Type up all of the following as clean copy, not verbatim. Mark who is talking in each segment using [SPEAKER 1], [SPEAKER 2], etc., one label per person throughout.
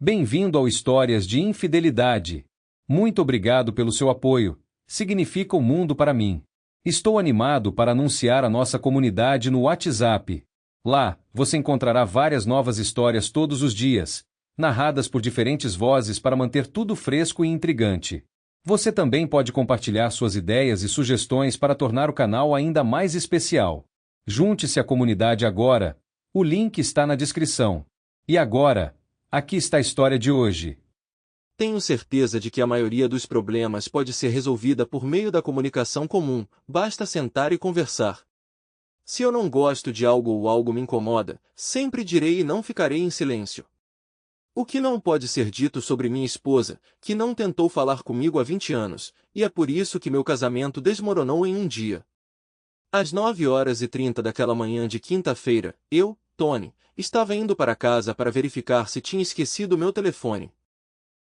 [SPEAKER 1] Bem-vindo ao Histórias de Infidelidade. Muito obrigado pelo seu apoio. Significa o mundo para mim. Estou animado para anunciar a nossa comunidade no WhatsApp. Lá, você encontrará várias novas histórias todos os dias, narradas por diferentes vozes para manter tudo fresco e intrigante. Você também pode compartilhar suas ideias e sugestões para tornar o canal ainda mais especial. Junte-se à comunidade agora. O link está na descrição. E agora, aqui está a história de hoje.
[SPEAKER 2] Tenho certeza de que a maioria dos problemas pode ser resolvida por meio da comunicação comum, basta sentar e conversar. Se eu não gosto de algo ou algo me incomoda, sempre direi e não ficarei em silêncio. O que não pode ser dito sobre minha esposa, que não tentou falar comigo há 20 anos, e é por isso que meu casamento desmoronou em um dia. Às 9h30 daquela manhã de quinta-feira, eu, Tony, estava indo para casa para verificar se tinha esquecido meu telefone.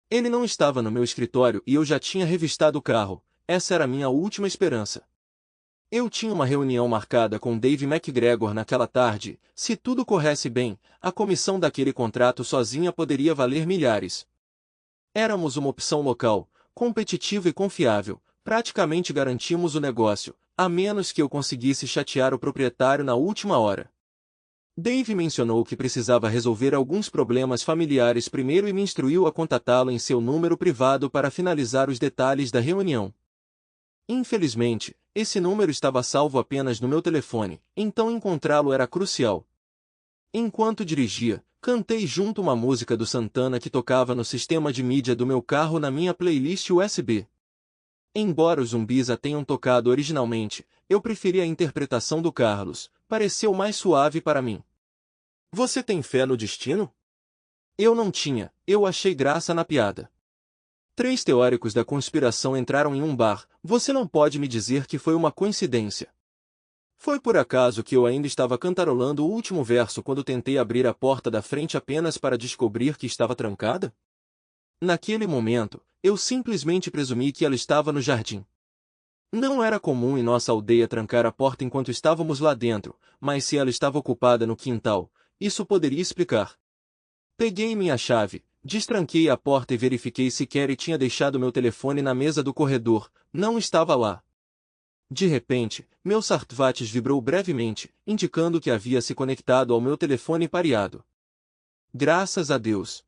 [SPEAKER 2] Ele não estava no meu escritório e eu já tinha revistado o carro, essa era minha última esperança. Eu tinha uma reunião marcada com Dave McGregor naquela tarde. Se tudo corresse bem, a comissão daquele contrato sozinha poderia valer milhares. Éramos uma opção local, competitiva e confiável, praticamente garantimos o negócio, a menos que eu conseguisse chatear o proprietário na última hora. Dave mencionou que precisava resolver alguns problemas familiares primeiro e me instruiu a contatá-lo em seu número privado para finalizar os detalhes da reunião. Infelizmente, esse número estava salvo apenas no meu telefone, então encontrá-lo era crucial. Enquanto dirigia, cantei junto uma música do Santana que tocava no sistema de mídia do meu carro na minha playlist USB. Embora os Zumbis a tenham tocado originalmente, eu preferi a interpretação do Carlos, pareceu mais suave para mim. Você tem fé no destino? Eu não tinha, eu achei graça na piada. 3 teóricos da conspiração entraram em um bar, você não pode me dizer que foi uma coincidência. Foi por acaso que eu ainda estava cantarolando o último verso quando tentei abrir a porta da frente apenas para descobrir que estava trancada? Naquele momento, eu simplesmente presumi que ela estava no jardim. Não era comum em nossa aldeia trancar a porta enquanto estávamos lá dentro, mas se ela estava ocupada no quintal, isso poderia explicar. Peguei minha chave, destranquei a porta e verifiquei se Carrie tinha deixado meu telefone na mesa do corredor, não estava lá. De repente, meu smartwatch vibrou brevemente, indicando que havia se conectado ao meu telefone pareado. Graças a Deus!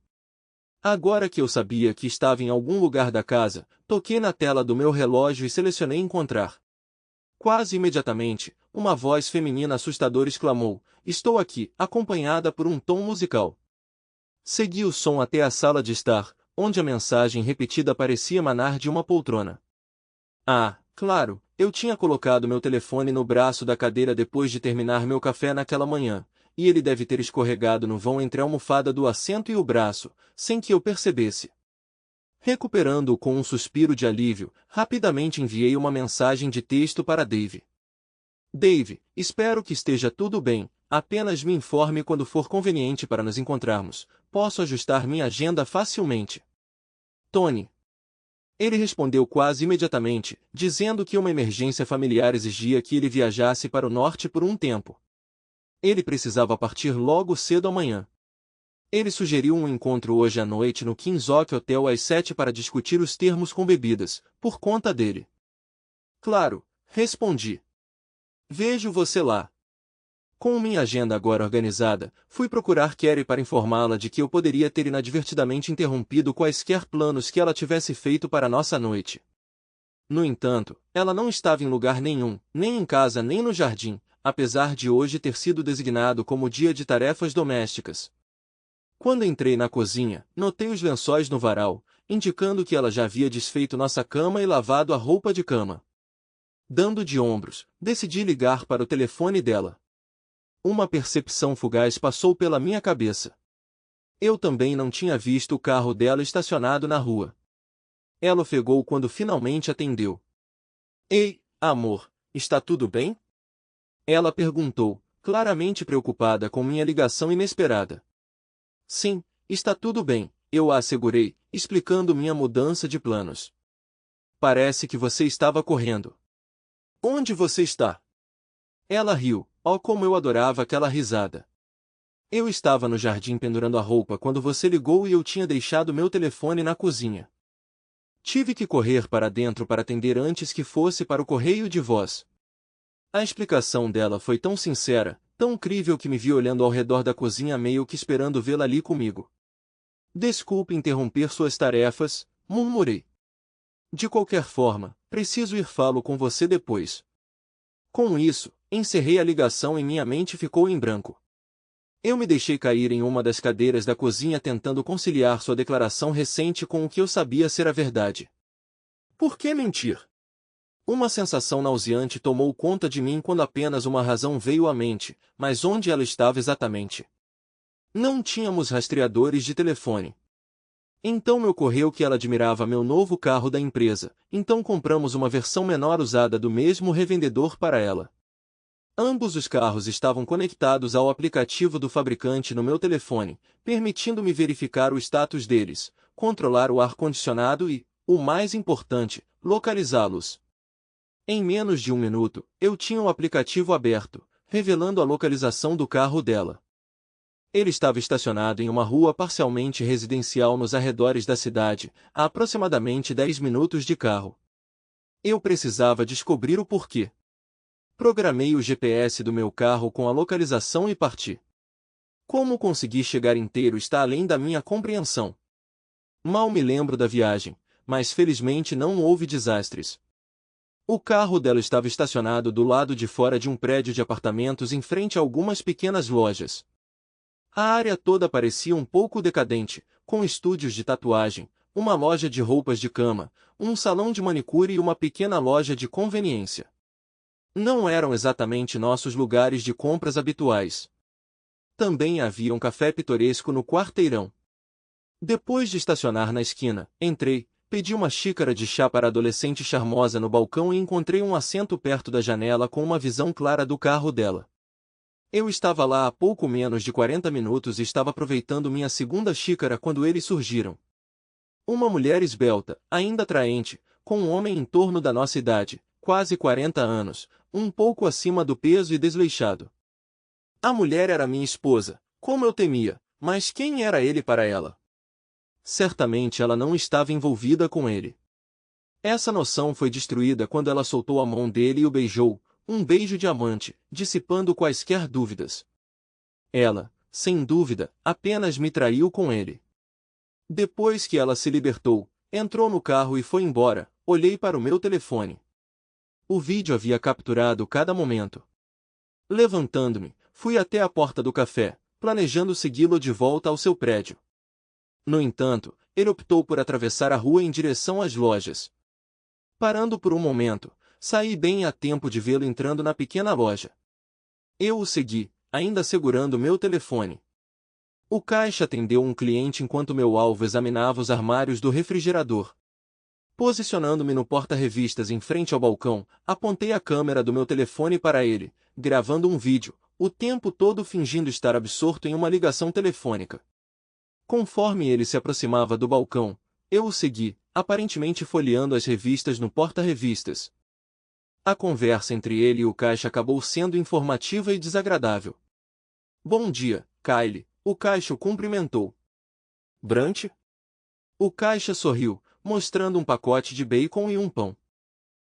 [SPEAKER 2] Agora que eu sabia que estava em algum lugar da casa, toquei na tela do meu relógio e selecionei encontrar. Quase imediatamente, uma voz feminina assustadora exclamou, "Estou aqui", acompanhada por um tom musical. Segui o som até a sala de estar, onde a mensagem repetida parecia emanar de uma poltrona. Ah, claro, eu tinha colocado meu telefone no braço da cadeira depois de terminar meu café naquela manhã, e ele deve ter escorregado no vão entre a almofada do assento e o braço, sem que eu percebesse. Recuperando-o com um suspiro de alívio, rapidamente enviei uma mensagem de texto para Dave. Dave, espero que esteja tudo bem, apenas me informe quando for conveniente para nos encontrarmos, posso ajustar minha agenda facilmente. Tony. Ele respondeu quase imediatamente, dizendo que uma emergência familiar exigia que ele viajasse para o norte por um tempo. Ele precisava partir logo cedo amanhã. Ele sugeriu um encontro hoje à noite no Kings Oak Hotel às 7 para discutir os termos com bebidas, por conta dele. Claro, respondi. Vejo você lá. Com minha agenda agora organizada, fui procurar Carrie para informá-la de que eu poderia ter inadvertidamente interrompido quaisquer planos que ela tivesse feito para nossa noite. No entanto, ela não estava em lugar nenhum, nem em casa nem no jardim, apesar de hoje ter sido designado como dia de tarefas domésticas. Quando entrei na cozinha, notei os lençóis no varal, indicando que ela já havia desfeito nossa cama e lavado a roupa de cama. Dando de ombros, decidi ligar para o telefone dela. Uma percepção fugaz passou pela minha cabeça. Eu também não tinha visto o carro dela estacionado na rua. Ela ofegou quando finalmente atendeu. Ei, amor, está tudo bem? Ela perguntou, claramente preocupada com minha ligação inesperada. Sim, está tudo bem, eu a assegurei, explicando minha mudança de planos. Parece que você estava correndo. Onde você está? Ela riu, oh como eu adorava aquela risada. Eu estava no jardim pendurando a roupa quando você ligou e eu tinha deixado meu telefone na cozinha. Tive que correr para dentro para atender antes que fosse para o correio de voz. A explicação dela foi tão sincera, tão crível que me vi olhando ao redor da cozinha meio que esperando vê-la ali comigo. Desculpe interromper suas tarefas, murmurei. De qualquer forma, preciso ir falo com você depois. Com isso, encerrei a ligação e minha mente ficou em branco. Eu me deixei cair em uma das cadeiras da cozinha tentando conciliar sua declaração recente com o que eu sabia ser a verdade. Por que mentir? Uma sensação nauseante tomou conta de mim quando apenas uma razão veio à mente, mas onde ela estava exatamente? Não tínhamos rastreadores de telefone. Então me ocorreu que ela admirava meu novo carro da empresa, então compramos uma versão menor usada do mesmo revendedor para ela. Ambos os carros estavam conectados ao aplicativo do fabricante no meu telefone, permitindo-me verificar o status deles, controlar o ar-condicionado e, o mais importante, localizá-los. Em menos de 1 minuto, eu tinha o aplicativo aberto, revelando a localização do carro dela. Ele estava estacionado em uma rua parcialmente residencial nos arredores da cidade, a aproximadamente 10 minutos de carro. Eu precisava descobrir o porquê. Programei o GPS do meu carro com a localização e parti. Como consegui chegar inteiro está além da minha compreensão. Mal me lembro da viagem, mas felizmente não houve desastres. O carro dela estava estacionado do lado de fora de um prédio de apartamentos em frente a algumas pequenas lojas. A área toda parecia um pouco decadente, com estúdios de tatuagem, uma loja de roupas de cama, um salão de manicure e uma pequena loja de conveniência. Não eram exatamente nossos lugares de compras habituais. Também havia um café pitoresco no quarteirão. Depois de estacionar na esquina, entrei, pedi uma xícara de chá para a adolescente charmosa no balcão e encontrei um assento perto da janela com uma visão clara do carro dela. Eu estava lá há pouco menos de 40 minutos e estava aproveitando minha segunda xícara quando eles surgiram. Uma mulher esbelta, ainda atraente, com um homem em torno da nossa idade, quase 40 anos, um pouco acima do peso e desleixado. A mulher era minha esposa, como eu temia, mas quem era ele para ela? Certamente ela não estava envolvida com ele. Essa noção foi destruída quando ela soltou a mão dele e o beijou, um beijo de amante, dissipando quaisquer dúvidas. Ela, sem dúvida, apenas me traiu com ele. Depois que ela se libertou, entrou no carro e foi embora, olhei para o meu telefone. O vídeo havia capturado cada momento. Levantando-me, fui até a porta do café, planejando segui-lo de volta ao seu prédio. No entanto, ele optou por atravessar a rua em direção às lojas. Parando por um momento, saí bem a tempo de vê-lo entrando na pequena loja. Eu o segui, ainda segurando meu telefone. O caixa atendeu um cliente enquanto meu alvo examinava os armários do refrigerador. Posicionando-me no porta-revistas em frente ao balcão, apontei a câmera do meu telefone para ele, gravando um vídeo, o tempo todo fingindo estar absorto em uma ligação telefônica. Conforme ele se aproximava do balcão, eu o segui, aparentemente folheando as revistas no porta-revistas. A conversa entre ele e o caixa acabou sendo informativa e desagradável. Bom dia, Kylie, o caixa o cumprimentou. Brant? O caixa sorriu, mostrando um pacote de bacon e um pão.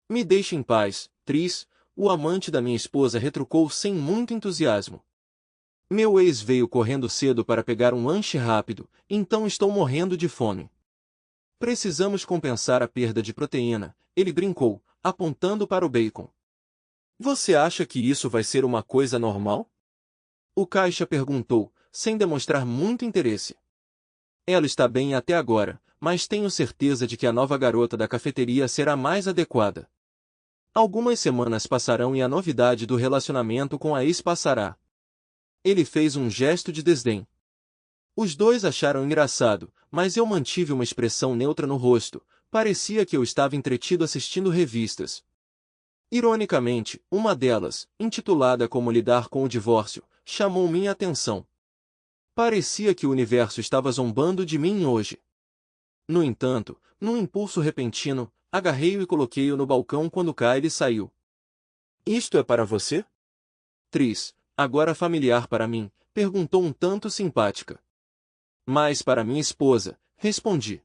[SPEAKER 2] Me deixe em paz, Tris, o amante da minha esposa retrucou sem muito entusiasmo. Meu ex veio correndo cedo para pegar um lanche rápido, então estou morrendo de fome. Precisamos compensar a perda de proteína, ele brincou, apontando para o bacon. Você acha que isso vai ser uma coisa normal? O caixa perguntou, sem demonstrar muito interesse. Ela está bem até agora, mas tenho certeza de que a nova garota da cafeteria será mais adequada. Algumas semanas passarão e a novidade do relacionamento com a ex passará. Ele fez um gesto de desdém. Os dois acharam engraçado, mas eu mantive uma expressão neutra no rosto, parecia que eu estava entretido assistindo revistas. Ironicamente, uma delas, intitulada Como Lidar com o Divórcio, chamou minha atenção. Parecia que o universo estava zombando de mim hoje. No entanto, num impulso repentino, agarrei-o e coloquei-o no balcão quando Kylie saiu. Isto é para você? Tris, agora familiar para mim, Perguntou um tanto simpática. Mas para minha esposa, respondi.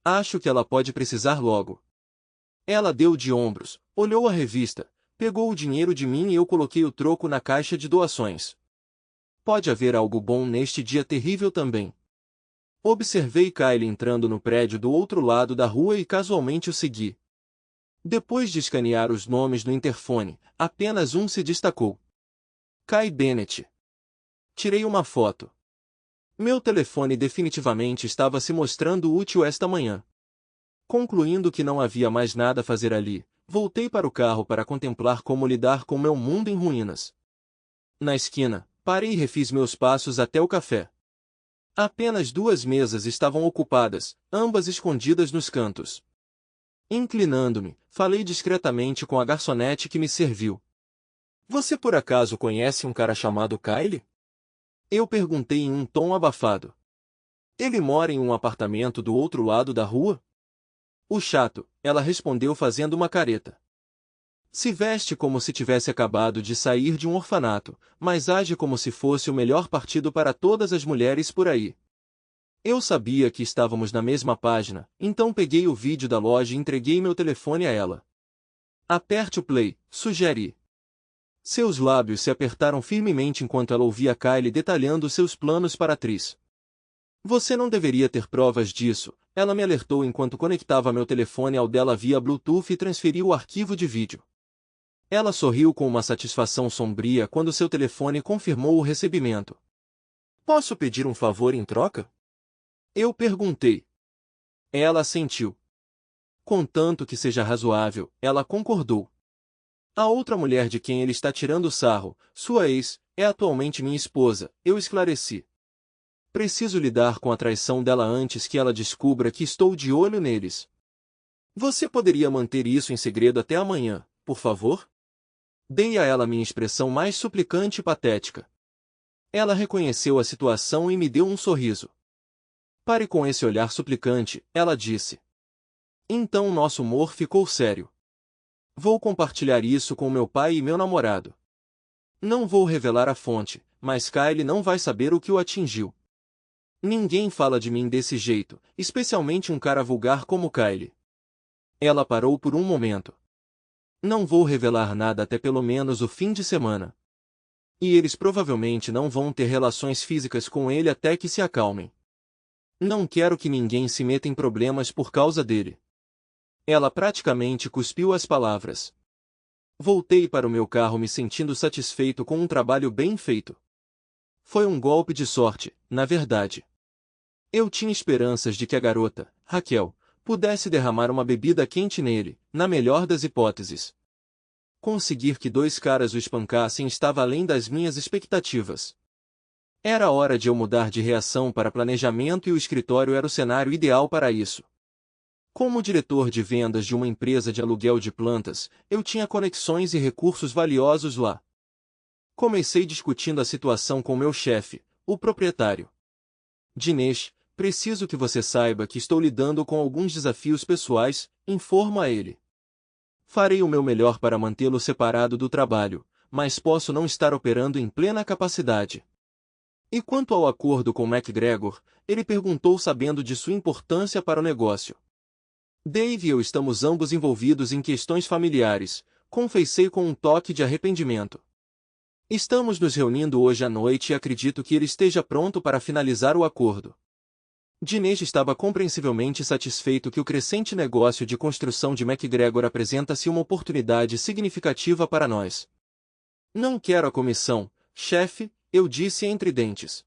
[SPEAKER 2] Acho que ela pode precisar logo. Ela deu de ombros, olhou a revista, pegou o dinheiro de mim e eu coloquei o troco na caixa de doações. Pode haver algo bom neste dia terrível também. Observei Kyle entrando no prédio do outro lado da rua e casualmente o segui. Depois de escanear os nomes no interfone, apenas um se destacou. Kai Bennett. Tirei uma foto. Meu telefone definitivamente estava se mostrando útil esta manhã. Concluindo que não havia mais nada a fazer ali, voltei para o carro para contemplar como lidar com meu mundo em ruínas. Na esquina, parei e refiz meus passos até o café. Apenas 2 mesas estavam ocupadas, ambas escondidas nos cantos. Inclinando-me, falei discretamente com a garçonete que me serviu. Você por acaso conhece um cara chamado Kyle? Eu perguntei em um tom abafado. Ele mora em um apartamento do outro lado da rua? O chato, ela respondeu fazendo uma careta. Se veste como se tivesse acabado de sair de um orfanato, mas age como se fosse o melhor partido para todas as mulheres por aí. Eu sabia que estávamos na mesma página, então peguei o vídeo da loja e entreguei meu telefone a ela. Aperte o play, sugeri. Seus lábios se apertaram firmemente enquanto ela ouvia Kyle detalhando seus planos para a atriz. Você não deveria ter provas disso, ela me alertou enquanto conectava meu telefone ao dela via Bluetooth e transferiu o arquivo de vídeo. Ela sorriu com uma satisfação sombria quando seu telefone confirmou o recebimento. Posso pedir um favor em troca? Eu perguntei. Ela assentiu. Contanto que seja razoável, ela concordou. A outra mulher de quem ele está tirando sarro, sua ex, é atualmente minha esposa, eu esclareci. Preciso lidar com a traição dela antes que ela descubra que estou de olho neles. Você poderia manter isso em segredo até amanhã, por favor? Dei a ela minha expressão mais suplicante e patética. Ela reconheceu a situação e me deu um sorriso. Pare com esse olhar suplicante, ela disse. Então nosso humor ficou sério. Vou compartilhar isso com meu pai e meu namorado. Não vou revelar a fonte, mas Kyle não vai saber o que o atingiu. Ninguém fala de mim desse jeito, especialmente um cara vulgar como Kyle. Ela parou por um momento. Não vou revelar nada até pelo menos o fim de semana. E eles provavelmente não vão ter relações físicas com ele até que se acalmem. Não quero que ninguém se meta em problemas por causa dele. Ela praticamente cuspiu as palavras. Voltei para o meu carro me sentindo satisfeito com um trabalho bem feito. Foi um golpe de sorte, na verdade. Eu tinha esperanças de que a garota, Raquel, pudesse derramar uma bebida quente nele, na melhor das hipóteses. Conseguir que 2 caras o espancassem estava além das minhas expectativas. Era hora de eu mudar de reação para planejamento e o escritório era o cenário ideal para isso. Como diretor de vendas de uma empresa de aluguel de plantas, eu tinha conexões e recursos valiosos lá. Comecei discutindo a situação com meu chefe, o proprietário. Dinesh, preciso que você saiba que estou lidando com alguns desafios pessoais, informo a ele. Farei o meu melhor para mantê-lo separado do trabalho, mas posso não estar operando em plena capacidade. E quanto ao acordo com MacGregor, ele perguntou sabendo de sua importância para o negócio. Dave e eu estamos ambos envolvidos em questões familiares, confessei com um toque de arrependimento. Estamos nos reunindo hoje à noite e acredito que ele esteja pronto para finalizar o acordo. Dinesh estava compreensivelmente satisfeito que o crescente negócio de construção de MacGregor apresenta-se uma oportunidade significativa para nós. Não quero a comissão, chefe, eu disse entre dentes.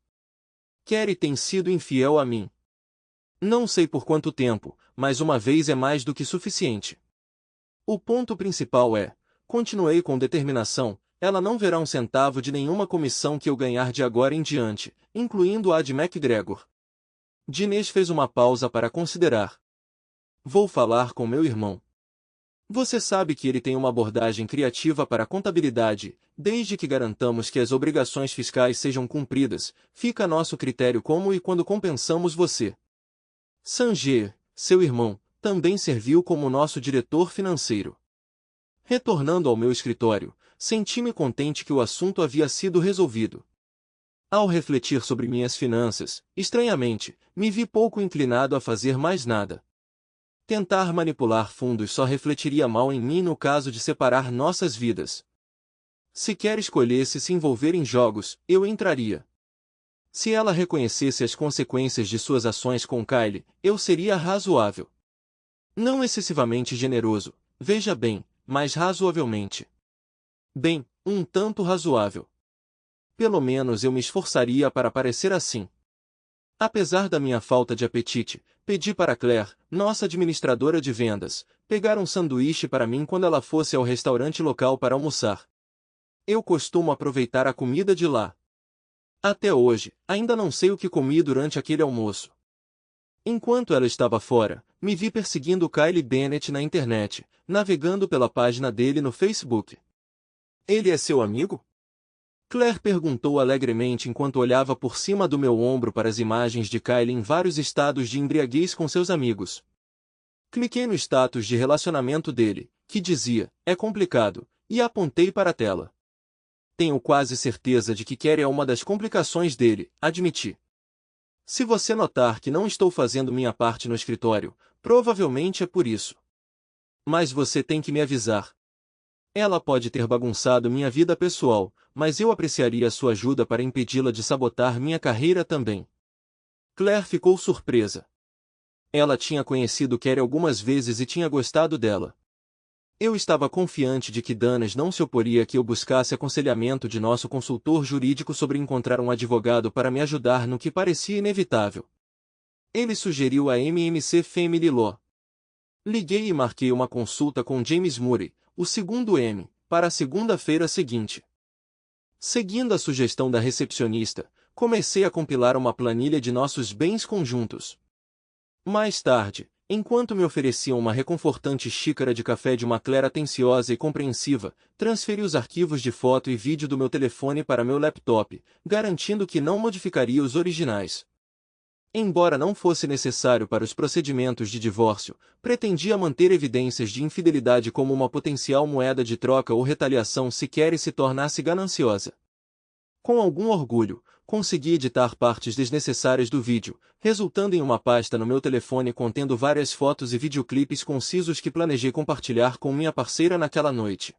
[SPEAKER 2] Kerry tem sido infiel a mim. Não sei por quanto tempo, mas uma vez é mais do que suficiente. O ponto principal é, continuei com determinação, ela não verá um centavo de nenhuma comissão que eu ganhar de agora em diante, incluindo a de MacGregor. Dinesh fez uma pausa para considerar. Vou falar com meu irmão. Você sabe que ele tem uma abordagem criativa para a contabilidade, desde que garantamos que as obrigações fiscais sejam cumpridas, fica a nosso critério como e quando compensamos você. Sanjay, seu irmão, também serviu como nosso diretor financeiro. Retornando ao meu escritório, senti-me contente que o assunto havia sido resolvido. Ao refletir sobre minhas finanças, estranhamente, me vi pouco inclinado a fazer mais nada. Tentar manipular fundos só refletiria mal em mim no caso de separar nossas vidas. Se quer escolhesse se envolver em jogos, eu entraria. Se ela reconhecesse as consequências de suas ações com Kylie, eu seria razoável. Não excessivamente generoso, veja bem, mas razoavelmente. Bem, um tanto razoável. Pelo menos eu me esforçaria para parecer assim. Apesar da minha falta de apetite, pedi para Claire, nossa administradora de vendas, pegar um sanduíche para mim quando ela fosse ao restaurante local para almoçar. Eu costumo aproveitar a comida de lá. Até hoje, ainda não sei o que comi durante aquele almoço. Enquanto ela estava fora, me vi perseguindo Kylie Bennett na internet, navegando pela página dele no Facebook. Ele é seu amigo? Claire perguntou alegremente enquanto olhava por cima do meu ombro para as imagens de Kylie em vários estados de embriaguez com seus amigos. Cliquei no status de relacionamento dele, que dizia, é complicado, e apontei para a tela. Tenho quase certeza de que Carrie é uma das complicações dele, admiti. Se você notar que não estou fazendo minha parte no escritório, provavelmente é por isso. Mas você tem que me avisar. Ela pode ter bagunçado minha vida pessoal, mas eu apreciaria sua ajuda para impedi-la de sabotar minha carreira também. Claire ficou surpresa. Ela tinha conhecido Carrie algumas vezes e tinha gostado dela. Eu estava confiante de que Danas não se oporia a que eu buscasse aconselhamento de nosso consultor jurídico sobre encontrar um advogado para me ajudar no que parecia inevitável. Ele sugeriu a MMC Family Law. Liguei e marquei uma consulta com James Murray, o segundo M, para a segunda-feira seguinte. Seguindo a sugestão da recepcionista, comecei a compilar uma planilha de nossos bens conjuntos. Mais tarde, enquanto me ofereciam uma reconfortante xícara de café de uma Claire atenciosa e compreensiva, transferi os arquivos de foto e vídeo do meu telefone para meu laptop, garantindo que não modificaria os originais. Embora não fosse necessário para os procedimentos de divórcio, pretendia manter evidências de infidelidade como uma potencial moeda de troca ou retaliação se Carrie se tornasse gananciosa. Com algum orgulho, consegui editar partes desnecessárias do vídeo, resultando em uma pasta no meu telefone contendo várias fotos e videoclipes concisos que planejei compartilhar com minha parceira naquela noite.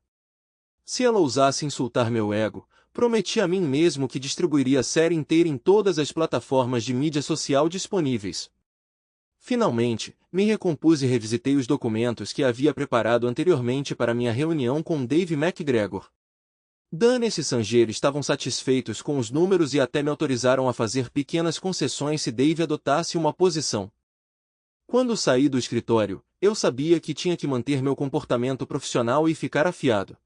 [SPEAKER 2] Se ela ousasse insultar meu ego, prometi a mim mesmo que distribuiria a série inteira em todas as plataformas de mídia social disponíveis. Finalmente, me recompus e revisitei os documentos que havia preparado anteriormente para minha reunião com Dave McGregor. Danes e Sanger estavam satisfeitos com os números e até me autorizaram a fazer pequenas concessões se Dave adotasse uma posição. Quando saí do escritório, eu sabia que tinha que manter meu comportamento profissional e ficar afiado.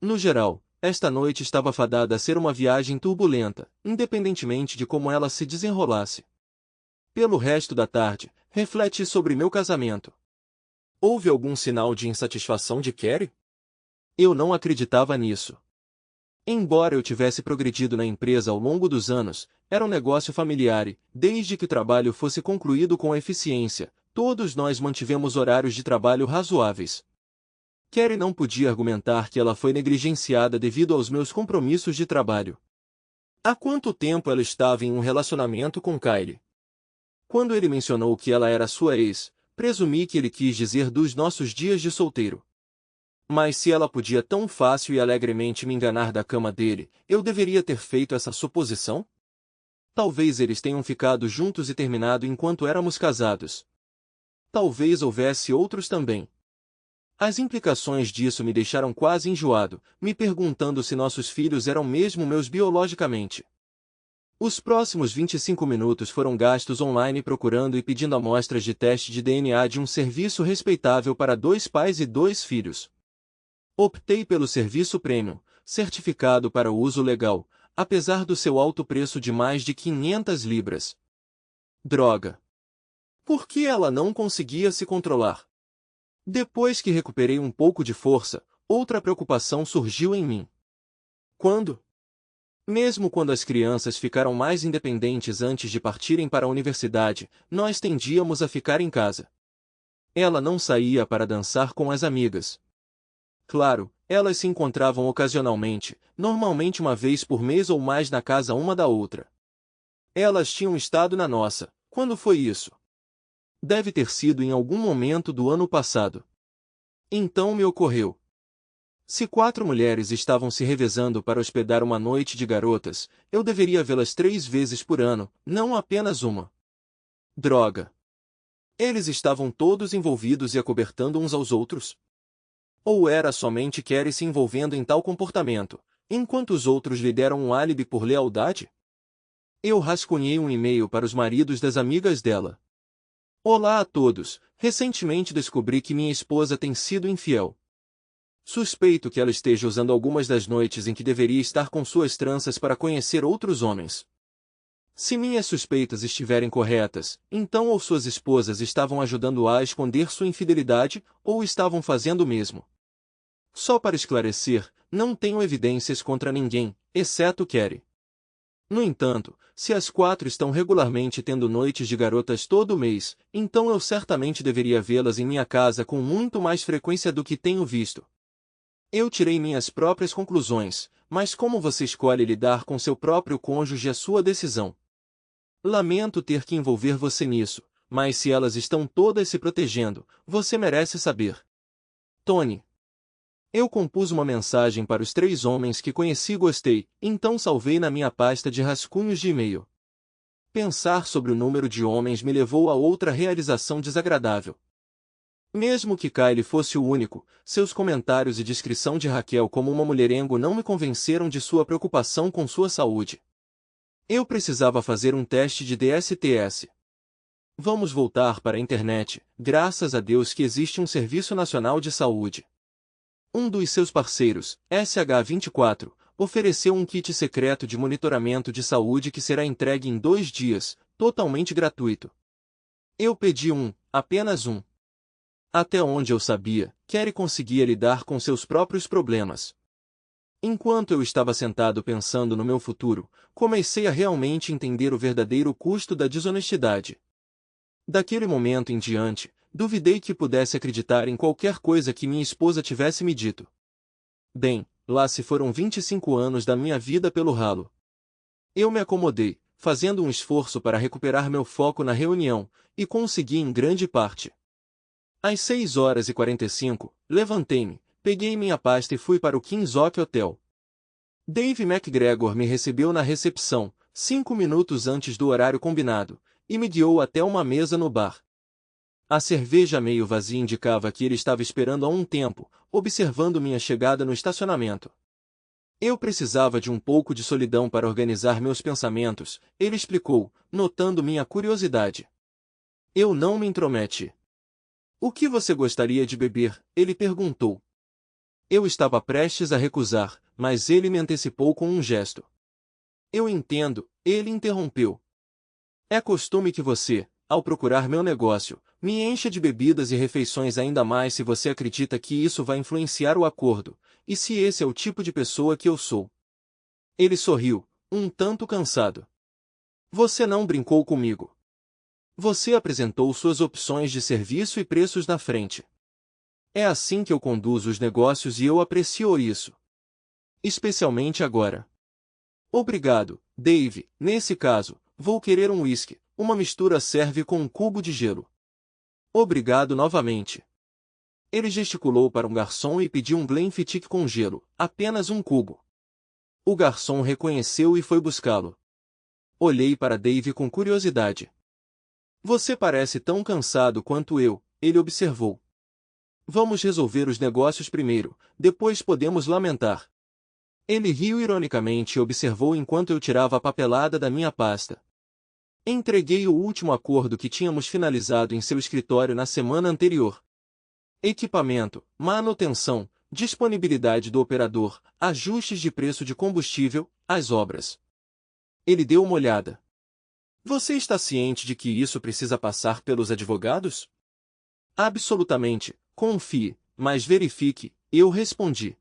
[SPEAKER 2] No geral, esta noite estava fadada a ser uma viagem turbulenta, independentemente de como ela se desenrolasse. Pelo resto da tarde, refleti sobre meu casamento. Houve algum sinal de insatisfação de Carrie? Eu não acreditava nisso. Embora eu tivesse progredido na empresa ao longo dos anos, era um negócio familiar e, desde que o trabalho fosse concluído com eficiência, todos nós mantivemos horários de trabalho razoáveis. Carrie não podia argumentar que ela foi negligenciada devido aos meus compromissos de trabalho. Há quanto tempo ela estava em um relacionamento com Kylie? Quando ele mencionou que ela era sua ex, presumi que ele quis dizer dos nossos dias de solteiro. Mas se ela podia tão fácil e alegremente me enganar da cama dele, eu deveria ter feito essa suposição? Talvez eles tenham ficado juntos e terminado enquanto éramos casados. Talvez houvesse outros também. As implicações disso me deixaram quase enjoado, me perguntando se nossos filhos eram mesmo meus biologicamente. Os próximos 25 minutos foram gastos online procurando e pedindo amostras de teste de DNA de um serviço respeitável para 2 pais e 2 filhos. Optei pelo serviço premium, certificado para o uso legal, apesar do seu alto preço de mais de 500 libras. Droga! Por que ela não conseguia se controlar? Depois que recuperei um pouco de força, outra preocupação surgiu em mim. Quando? Mesmo quando as crianças ficaram mais independentes antes de partirem para a universidade, nós tendíamos a ficar em casa. Ela não saía para dançar com as amigas. Claro, elas se encontravam ocasionalmente, normalmente uma vez por mês ou mais na casa uma da outra. Elas tinham estado na nossa. Quando foi isso? Deve ter sido em algum momento do ano passado. Então me ocorreu. Se 4 mulheres estavam se revezando para hospedar uma noite de garotas, eu deveria vê-las 3 vezes por ano, não apenas uma. Droga! Eles estavam todos envolvidos e acobertando uns aos outros? Ou era somente Carrie se envolvendo em tal comportamento, enquanto os outros lhe deram um álibi por lealdade? Eu rascunhei um e-mail para os maridos das amigas dela. Olá a todos, recentemente descobri que minha esposa tem sido infiel. Suspeito que ela esteja usando algumas das noites em que deveria estar com suas tranças para conhecer outros homens. Se minhas suspeitas estiverem corretas, então ou suas esposas estavam ajudando-a a esconder sua infidelidade, ou estavam fazendo o mesmo. Só para esclarecer, não tenho evidências contra ninguém, exceto Carrie. No entanto, se as 4 estão regularmente tendo noites de garotas todo mês, então eu certamente deveria vê-las em minha casa com muito mais frequência do que tenho visto. Eu tirei minhas próprias conclusões, mas como você escolhe lidar com seu próprio cônjuge é sua decisão. Lamento ter que envolver você nisso, mas se elas estão todas se protegendo, você merece saber. Tony. Eu compus uma mensagem para os 3 homens que conheci e gostei, então salvei na minha pasta de rascunhos de e-mail. Pensar sobre o número de homens me levou a outra realização desagradável. Mesmo que Kylie fosse o único, seus comentários e descrição de Raquel como uma mulherengo não me convenceram de sua preocupação com sua saúde. Eu precisava fazer um teste de DSTS. Vamos voltar para a internet, graças a Deus que existe um Serviço Nacional de Saúde. Um dos seus parceiros, SH24, ofereceu um kit secreto de monitoramento de saúde que será entregue em 2 dias, totalmente gratuito. Eu pedi apenas um. Até onde eu sabia, Carrie conseguia lidar com seus próprios problemas. Enquanto eu estava sentado pensando no meu futuro, comecei a realmente entender o verdadeiro custo da desonestidade. Daquele momento em diante, duvidei que pudesse acreditar em qualquer coisa que minha esposa tivesse me dito. Bem, lá se foram 25 anos da minha vida pelo ralo. Eu me acomodei, fazendo um esforço para recuperar meu foco na reunião, e consegui em grande parte. Às 6h45, levantei-me, peguei minha pasta e fui para o King's Oak Hotel. Dave McGregor me recebeu na recepção, 5 minutos antes do horário combinado, e me guiou até uma mesa no bar. A cerveja meio vazia indicava que ele estava esperando há um tempo, observando minha chegada no estacionamento. Eu precisava de um pouco de solidão para organizar meus pensamentos, ele explicou, notando minha curiosidade. Eu não me intrometi. O que você gostaria de beber? Ele perguntou. Eu estava prestes a recusar, mas ele me antecipou com um gesto. Eu entendo, ele interrompeu. É costume que você, ao procurar meu negócio, me encha de bebidas e refeições ainda mais se você acredita que isso vai influenciar o acordo, e se esse é o tipo de pessoa que eu sou. Ele sorriu, um tanto cansado. Você não brincou comigo. Você apresentou suas opções de serviço e preços na frente. É assim que eu conduzo os negócios e eu aprecio isso. Especialmente agora. Obrigado, Dave. Nesse caso, vou querer um whisky. Uma mistura serve com um cubo de gelo. Obrigado novamente. Ele gesticulou para um garçom e pediu um Glenfiddich com gelo, apenas um cubo. O garçom reconheceu e foi buscá-lo. Olhei para Dave com curiosidade. Você parece tão cansado quanto eu, ele observou. Vamos resolver os negócios primeiro, depois podemos lamentar. Ele riu ironicamente e observou enquanto eu tirava a papelada da minha pasta. Entreguei o último acordo que tínhamos finalizado em seu escritório na semana anterior. Equipamento, manutenção, disponibilidade do operador, ajustes de preço de combustível, as obras. Ele deu uma olhada. Você está ciente de que isso precisa passar pelos advogados? Absolutamente, confie, mas verifique, eu respondi.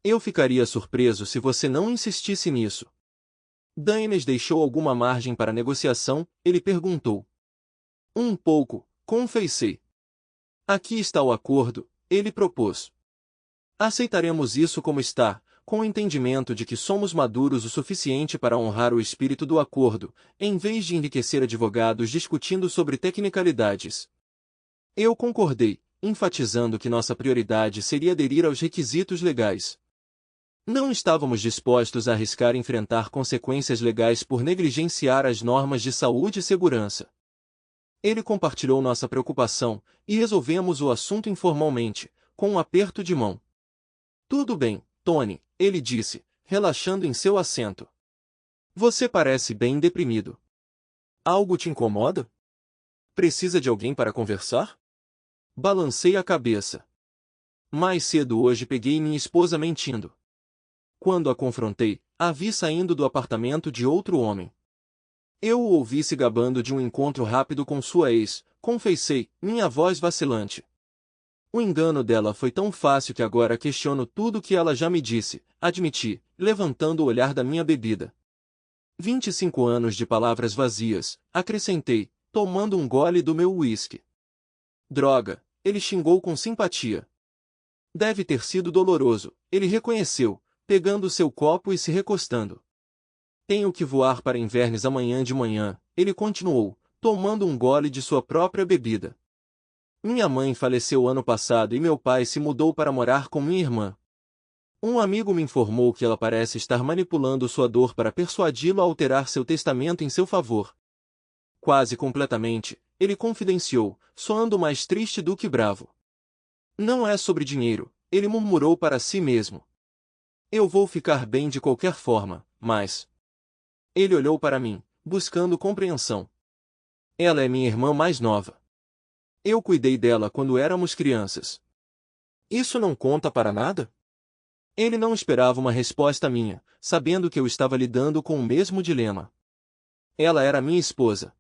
[SPEAKER 2] Eu ficaria surpreso se você não insistisse nisso. Daines deixou alguma margem para negociação, ele perguntou. Um pouco, confessei. Aqui está o acordo, ele propôs. Aceitaremos isso como está, com o entendimento de que somos maduros o suficiente para honrar o espírito do acordo, em vez de enriquecer advogados discutindo sobre tecnicalidades. Eu concordei, enfatizando que nossa prioridade seria aderir aos requisitos legais. Não estávamos dispostos a arriscar enfrentar consequências legais por negligenciar as normas de saúde e segurança. Ele compartilhou nossa preocupação, e resolvemos o assunto informalmente, com um aperto de mão. Tudo bem, Tony, ele disse, relaxando em seu assento. Você parece bem deprimido. Algo te incomoda? Precisa de alguém para conversar? Balancei a cabeça. Mais cedo hoje peguei minha esposa mentindo. Quando a confrontei, a vi saindo do apartamento de outro homem. Eu o ouvi se gabando de um encontro rápido com sua ex, confessei, minha voz vacilante. O engano dela foi tão fácil que agora questiono tudo o que ela já me disse, admiti, levantando o olhar da minha bebida. 25 anos de palavras vazias, acrescentei, tomando um gole do meu uísque. Droga, ele xingou com simpatia. Deve ter sido doloroso, ele reconheceu, pegando seu copo e se recostando. Tenho que voar para Inverness amanhã de manhã, ele continuou, tomando um gole de sua própria bebida. Minha mãe faleceu ano passado e meu pai se mudou para morar com minha irmã. Um amigo me informou que ela parece estar manipulando sua dor para persuadi-lo a alterar seu testamento em seu favor. Quase completamente, ele confidenciou, soando mais triste do que bravo. Não é sobre dinheiro, ele murmurou para si mesmo. Eu vou ficar bem de qualquer forma, mas... Ele olhou para mim, buscando compreensão. Ela é minha irmã mais nova. Eu cuidei dela quando éramos crianças. Isso não conta para nada? Ele não esperava uma resposta minha, sabendo que eu estava lidando com o mesmo dilema. Ela era minha esposa.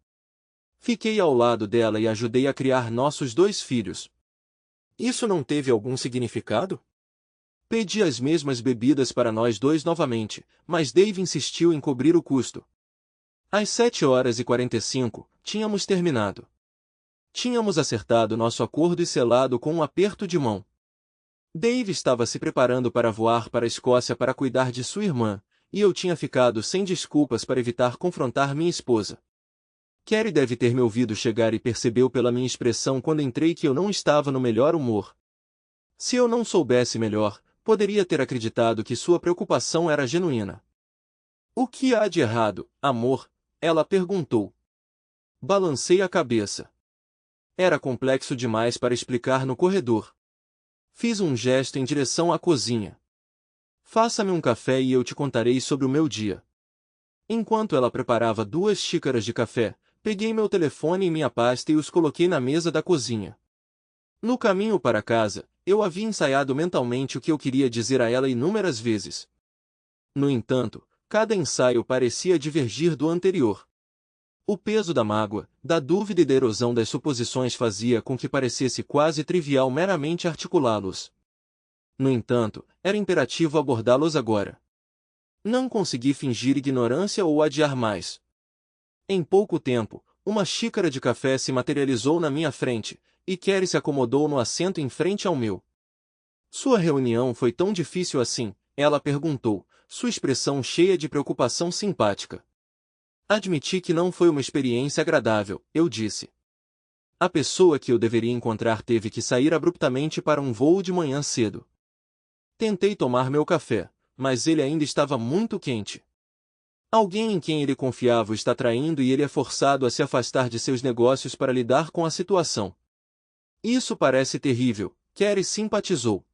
[SPEAKER 2] Fiquei ao lado dela e ajudei a criar nossos 2 filhos. Isso não teve algum significado? Pedi as mesmas bebidas para nós 2 novamente, mas Dave insistiu em cobrir o custo. Às 7h45, tínhamos terminado. Tínhamos acertado nosso acordo e selado com um aperto de mão. Dave estava se preparando para voar para a Escócia para cuidar de sua irmã, e eu tinha ficado sem desculpas para evitar confrontar minha esposa. Carrie deve ter me ouvido chegar e percebeu pela minha expressão quando entrei que eu não estava no melhor humor. Se eu não soubesse melhor, poderia ter acreditado que sua preocupação era genuína. O que há de errado, amor? Ela perguntou. Balancei a cabeça. Era complexo demais para explicar no corredor. Fiz um gesto em direção à cozinha. Faça-me um café e eu te contarei sobre o meu dia. Enquanto ela preparava 2 xícaras de café, peguei meu telefone e minha pasta e os coloquei na mesa da cozinha. No caminho para casa, eu havia ensaiado mentalmente o que eu queria dizer a ela inúmeras vezes. No entanto, cada ensaio parecia divergir do anterior. O peso da mágoa, da dúvida e da erosão das suposições fazia com que parecesse quase trivial meramente articulá-los. No entanto, era imperativo abordá-los agora. Não consegui fingir ignorância ou adiar mais. Em pouco tempo, uma xícara de café se materializou na minha frente, e Carrie se acomodou no assento em frente ao meu. Sua reunião foi tão difícil assim? Ela perguntou, sua expressão cheia de preocupação simpática. Admiti que não foi uma experiência agradável, eu disse. A pessoa que eu deveria encontrar teve que sair abruptamente para um voo de manhã cedo. Tentei tomar meu café, mas ele ainda estava muito quente. Alguém em quem ele confiava o está traindo e ele é forçado a se afastar de seus negócios para lidar com a situação. Isso parece terrível, Carrie simpatizou.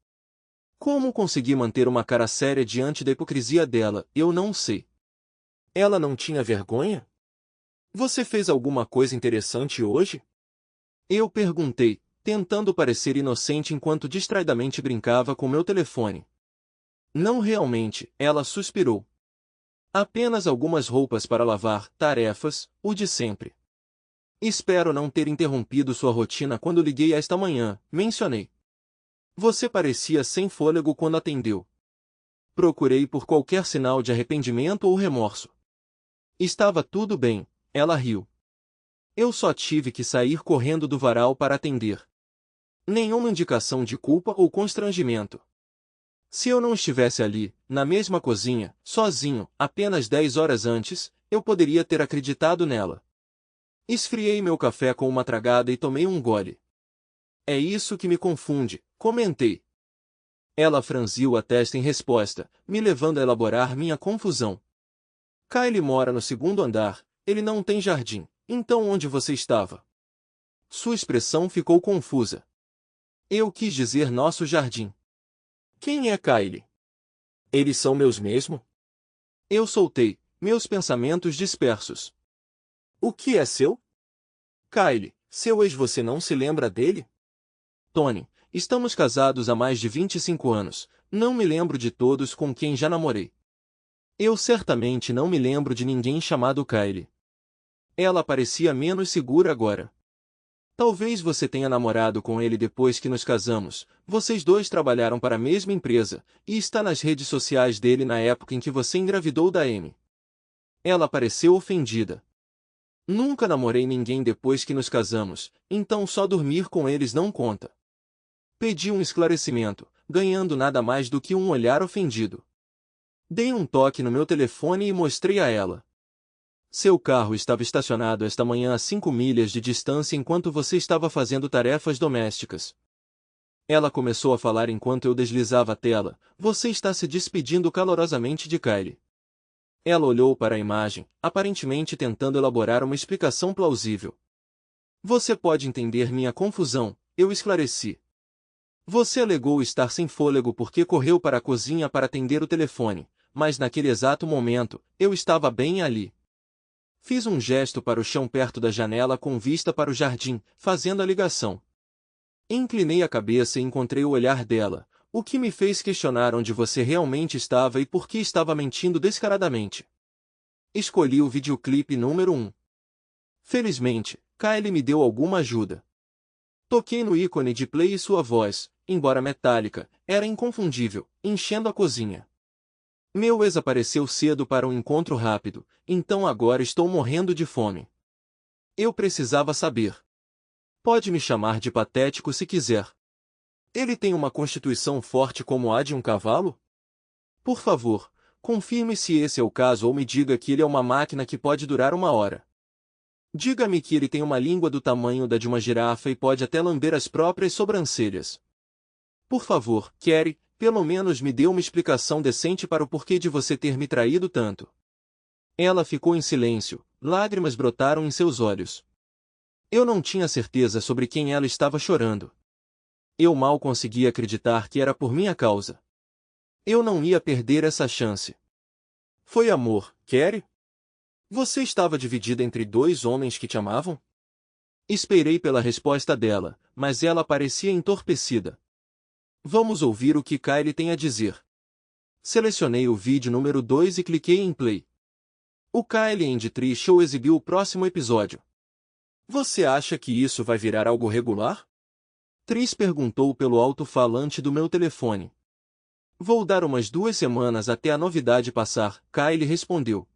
[SPEAKER 2] Como consegui manter uma cara séria diante da hipocrisia dela, eu não sei. Ela não tinha vergonha? Você fez alguma coisa interessante hoje? Eu perguntei, tentando parecer inocente enquanto distraidamente brincava com meu telefone. Não realmente, ela suspirou. Apenas algumas roupas para lavar, tarefas, o de sempre. Espero não ter interrompido sua rotina quando liguei esta manhã, mencionei. Você parecia sem fôlego quando atendeu. Procurei por qualquer sinal de arrependimento ou remorso. Estava tudo bem, ela riu. Eu só tive que sair correndo do varal para atender. Nenhuma indicação de culpa ou constrangimento. Se eu não estivesse ali, na mesma cozinha, sozinho, apenas 10 horas antes, eu poderia ter acreditado nela. Esfriei meu café com uma tragada e tomei um gole. É isso que me confunde, comentei. Ela franziu a testa em resposta, me levando a elaborar minha confusão. Kyle mora no segundo andar, ele não tem jardim, então onde você estava? Sua expressão ficou confusa. Eu quis dizer nosso jardim. Quem é Kyle? Eles são meus mesmo? Eu soltei, meus pensamentos dispersos. O que é seu? Kyle, seu ex, você não se lembra dele? Tony, estamos casados há mais de 25 anos, não me lembro de todos com quem já namorei. Eu certamente não me lembro de ninguém chamado Kyle. Ela parecia menos segura agora. Talvez você tenha namorado com ele depois que nos casamos, vocês dois trabalharam para a mesma empresa, e está nas redes sociais dele na época em que você engravidou da Amy. Ela pareceu ofendida. Nunca namorei ninguém depois que nos casamos, então só dormir com eles não conta. Pedi um esclarecimento, ganhando nada mais do que um olhar ofendido. Dei um toque no meu telefone e mostrei a ela. Seu carro estava estacionado esta manhã a 5 milhas de distância enquanto você estava fazendo tarefas domésticas. Ela começou a falar enquanto eu deslizava a tela. Você está se despedindo calorosamente de Kyle. Ela olhou para a imagem, aparentemente tentando elaborar uma explicação plausível. Você pode entender minha confusão, eu esclareci. Você alegou estar sem fôlego porque correu para a cozinha para atender o telefone, mas naquele exato momento, eu estava bem ali. Fiz um gesto para o chão perto da janela com vista para o jardim, fazendo a ligação. Inclinei a cabeça e encontrei o olhar dela, o que me fez questionar onde você realmente estava e por que estava mentindo descaradamente. Escolhi o videoclipe número 1. Felizmente, Kyle me deu alguma ajuda. Toquei no ícone de play e sua voz, embora metálica, era inconfundível, enchendo a cozinha. Meu ex apareceu cedo para um encontro rápido, então agora estou morrendo de fome. Eu precisava saber. Pode me chamar de patético se quiser. Ele tem uma constituição forte como a de um cavalo? Por favor, confirme se esse é o caso ou me diga que ele é uma máquina que pode durar 1 hora. Diga-me que ele tem uma língua do tamanho da de uma girafa e pode até lamber as próprias sobrancelhas. Por favor, Carrie, pelo menos me dê uma explicação decente para o porquê de você ter me traído tanto. Ela ficou em silêncio, lágrimas brotaram em seus olhos. Eu não tinha certeza sobre quem ela estava chorando. Eu mal conseguia acreditar que era por minha causa. Eu não ia perder essa chance. Foi amor, Carrie? Você estava dividida entre 2 homens que te amavam? Esperei pela resposta dela, mas ela parecia entorpecida. Vamos ouvir o que Kyle tem a dizer. Selecionei o vídeo número 2 e cliquei em play. O Kyle and Tree Show exibiu o próximo episódio. Você acha que isso vai virar algo regular? Tris perguntou pelo alto-falante do meu telefone. Vou dar umas 2 semanas até a novidade passar, Kyle respondeu.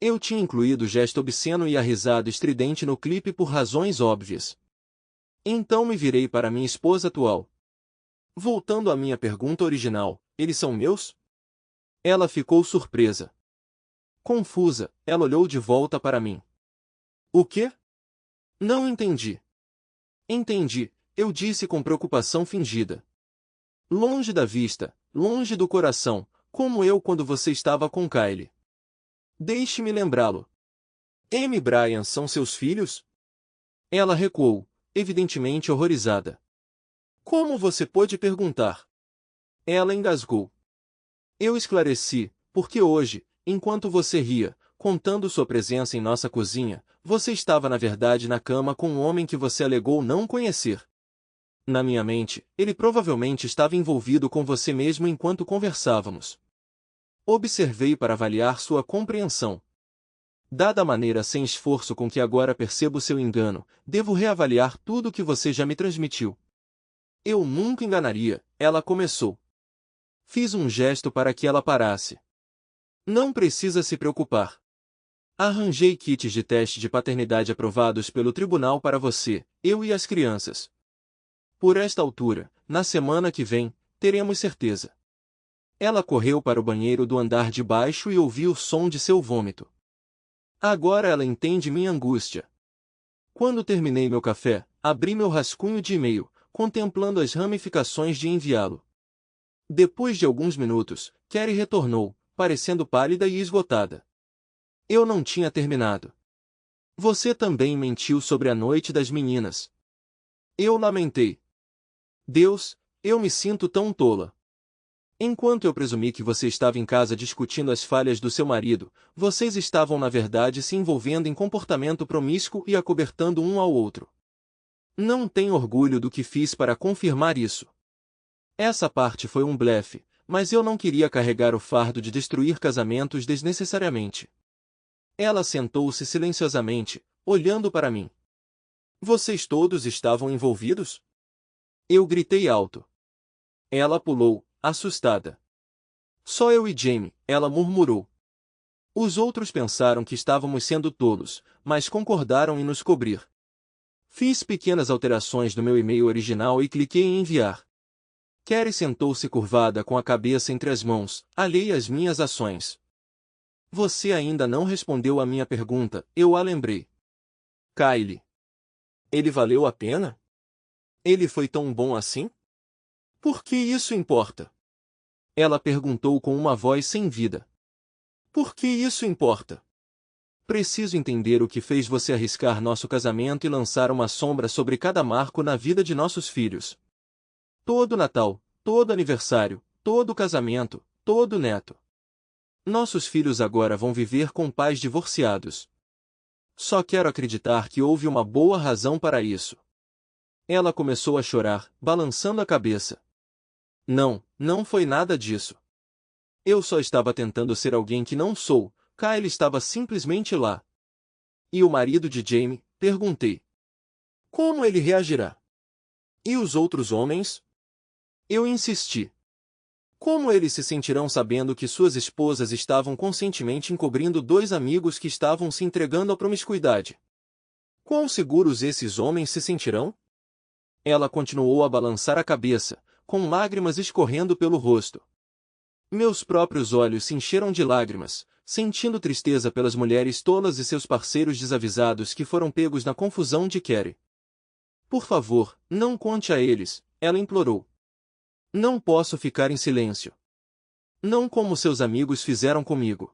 [SPEAKER 2] Eu tinha incluído o gesto obsceno e a risada estridente no clipe por razões óbvias. Então me virei para minha esposa atual. Voltando à minha pergunta original, eles são meus? Ela ficou surpresa. Confusa, ela olhou de volta para mim. O quê? Não entendi. Entendi, eu disse com preocupação fingida. Longe da vista, longe do coração, como eu quando você estava com Kyle. Deixe-me lembrá-lo. Amy e Brian são seus filhos? Ela recuou, evidentemente horrorizada. Como você pôde perguntar? Ela engasgou. Eu esclareci, porque hoje, enquanto você ria, contando sua presença em nossa cozinha, você estava na verdade na cama com um homem que você alegou não conhecer. Na minha mente, ele provavelmente estava envolvido com você mesmo enquanto conversávamos. Observei para avaliar sua compreensão. Dada a maneira sem esforço com que agora percebo seu engano, devo reavaliar tudo o que você já me transmitiu. Eu nunca enganaria, ela começou. Fiz um gesto para que ela parasse. Não precisa se preocupar. Arranjei kits de teste de paternidade aprovados pelo tribunal para você, eu e as crianças. Por esta altura, na semana que vem, teremos certeza. Ela correu para o banheiro do andar de baixo e ouviu o som de seu vômito. Agora ela entende minha angústia. Quando terminei meu café, abri meu rascunho de e-mail, contemplando as ramificações de enviá-lo. Depois de alguns minutos, Carrie retornou, parecendo pálida e esgotada. Eu não tinha terminado. Você também mentiu sobre a noite das meninas. Eu lamentei. Deus, eu me sinto tão tola. Enquanto eu presumi que você estava em casa discutindo as falhas do seu marido, vocês estavam na verdade se envolvendo em comportamento promíscuo e acobertando um ao outro. Não tenho orgulho do que fiz para confirmar isso. Essa parte foi um blefe, mas eu não queria carregar o fardo de destruir casamentos desnecessariamente. Ela sentou-se silenciosamente, olhando para mim. Vocês todos estavam envolvidos? Eu gritei alto. Ela pulou, assustada. Só eu e Jamie, ela murmurou. Os outros pensaram que estávamos sendo tolos, mas concordaram em nos cobrir. Fiz pequenas alterações no meu e-mail original e cliquei em enviar. Carrie sentou-se curvada com a cabeça entre as mãos, alheia às minhas ações. Você ainda não respondeu à minha pergunta, eu a lembrei. Kylie. Ele valeu a pena? Ele foi tão bom assim? Por que isso importa? Ela perguntou com uma voz sem vida. Por que isso importa? Preciso entender o que fez você arriscar nosso casamento e lançar uma sombra sobre cada marco na vida de nossos filhos. Todo Natal, todo aniversário, todo casamento, todo neto. Nossos filhos agora vão viver com pais divorciados. Só quero acreditar que houve uma boa razão para isso. Ela começou a chorar, balançando a cabeça. Não, não foi nada disso. Eu só estava tentando ser alguém que não sou, Kyle estava simplesmente lá. E o marido de Jamie? Perguntei. Como ele reagirá? E os outros homens? Eu insisti. Como eles se sentirão sabendo que suas esposas estavam conscientemente encobrindo dois amigos que estavam se entregando à promiscuidade? Quão seguros esses homens se sentirão? Ela continuou a balançar a cabeça, com lágrimas escorrendo pelo rosto. Meus próprios olhos se encheram de lágrimas, sentindo tristeza pelas mulheres tolas e seus parceiros desavisados que foram pegos na confusão de Carrie. Por favor, não conte a eles, ela implorou. Não posso ficar em silêncio. Não como seus amigos fizeram comigo.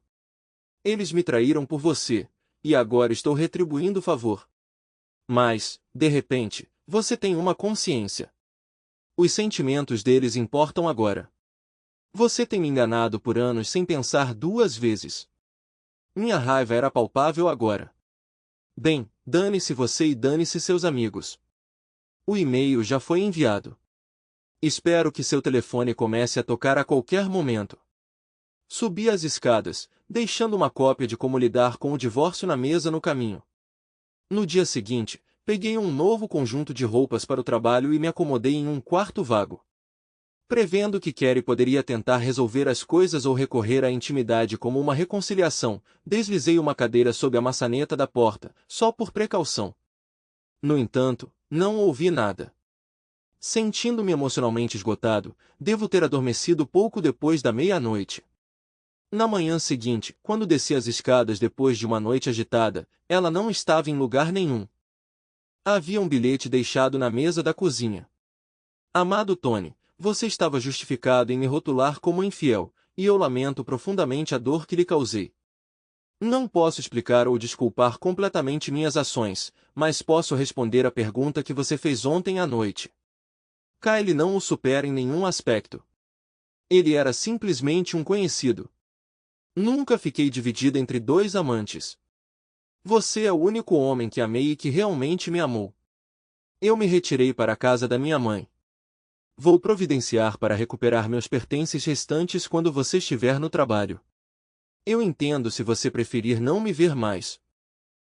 [SPEAKER 2] Eles me traíram por você, e agora estou retribuindo o favor. Mas, de repente, você tem uma consciência. Os sentimentos deles importam agora. Você tem me enganado por anos sem pensar duas vezes. Minha raiva era palpável agora. Bem, dane-se você e dane-se seus amigos. O e-mail já foi enviado. Espero que seu telefone comece a tocar a qualquer momento. Subi as escadas, deixando uma cópia de como lidar com o divórcio na mesa no caminho. No dia seguinte, peguei um novo conjunto de roupas para o trabalho e me acomodei em um quarto vago. Prevendo que Carrie poderia tentar resolver as coisas ou recorrer à intimidade como uma reconciliação, deslizei uma cadeira sob a maçaneta da porta, só por precaução. No entanto, não ouvi nada. Sentindo-me emocionalmente esgotado, devo ter adormecido pouco depois da meia-noite. Na manhã seguinte, quando desci as escadas depois de uma noite agitada, ela não estava em lugar nenhum. Havia um bilhete deixado na mesa da cozinha. Amado Tony, você estava justificado em me rotular como infiel, e eu lamento profundamente a dor que lhe causei. Não posso explicar ou desculpar completamente minhas ações, mas posso responder à pergunta que você fez ontem à noite. Kyle não o supera em nenhum aspecto. Ele era simplesmente um conhecido. Nunca fiquei dividida entre dois amantes. Você é o único homem que amei e que realmente me amou. Eu me retirei para a casa da minha mãe. Vou providenciar para recuperar meus pertences restantes quando você estiver no trabalho. Eu entendo se você preferir não me ver mais.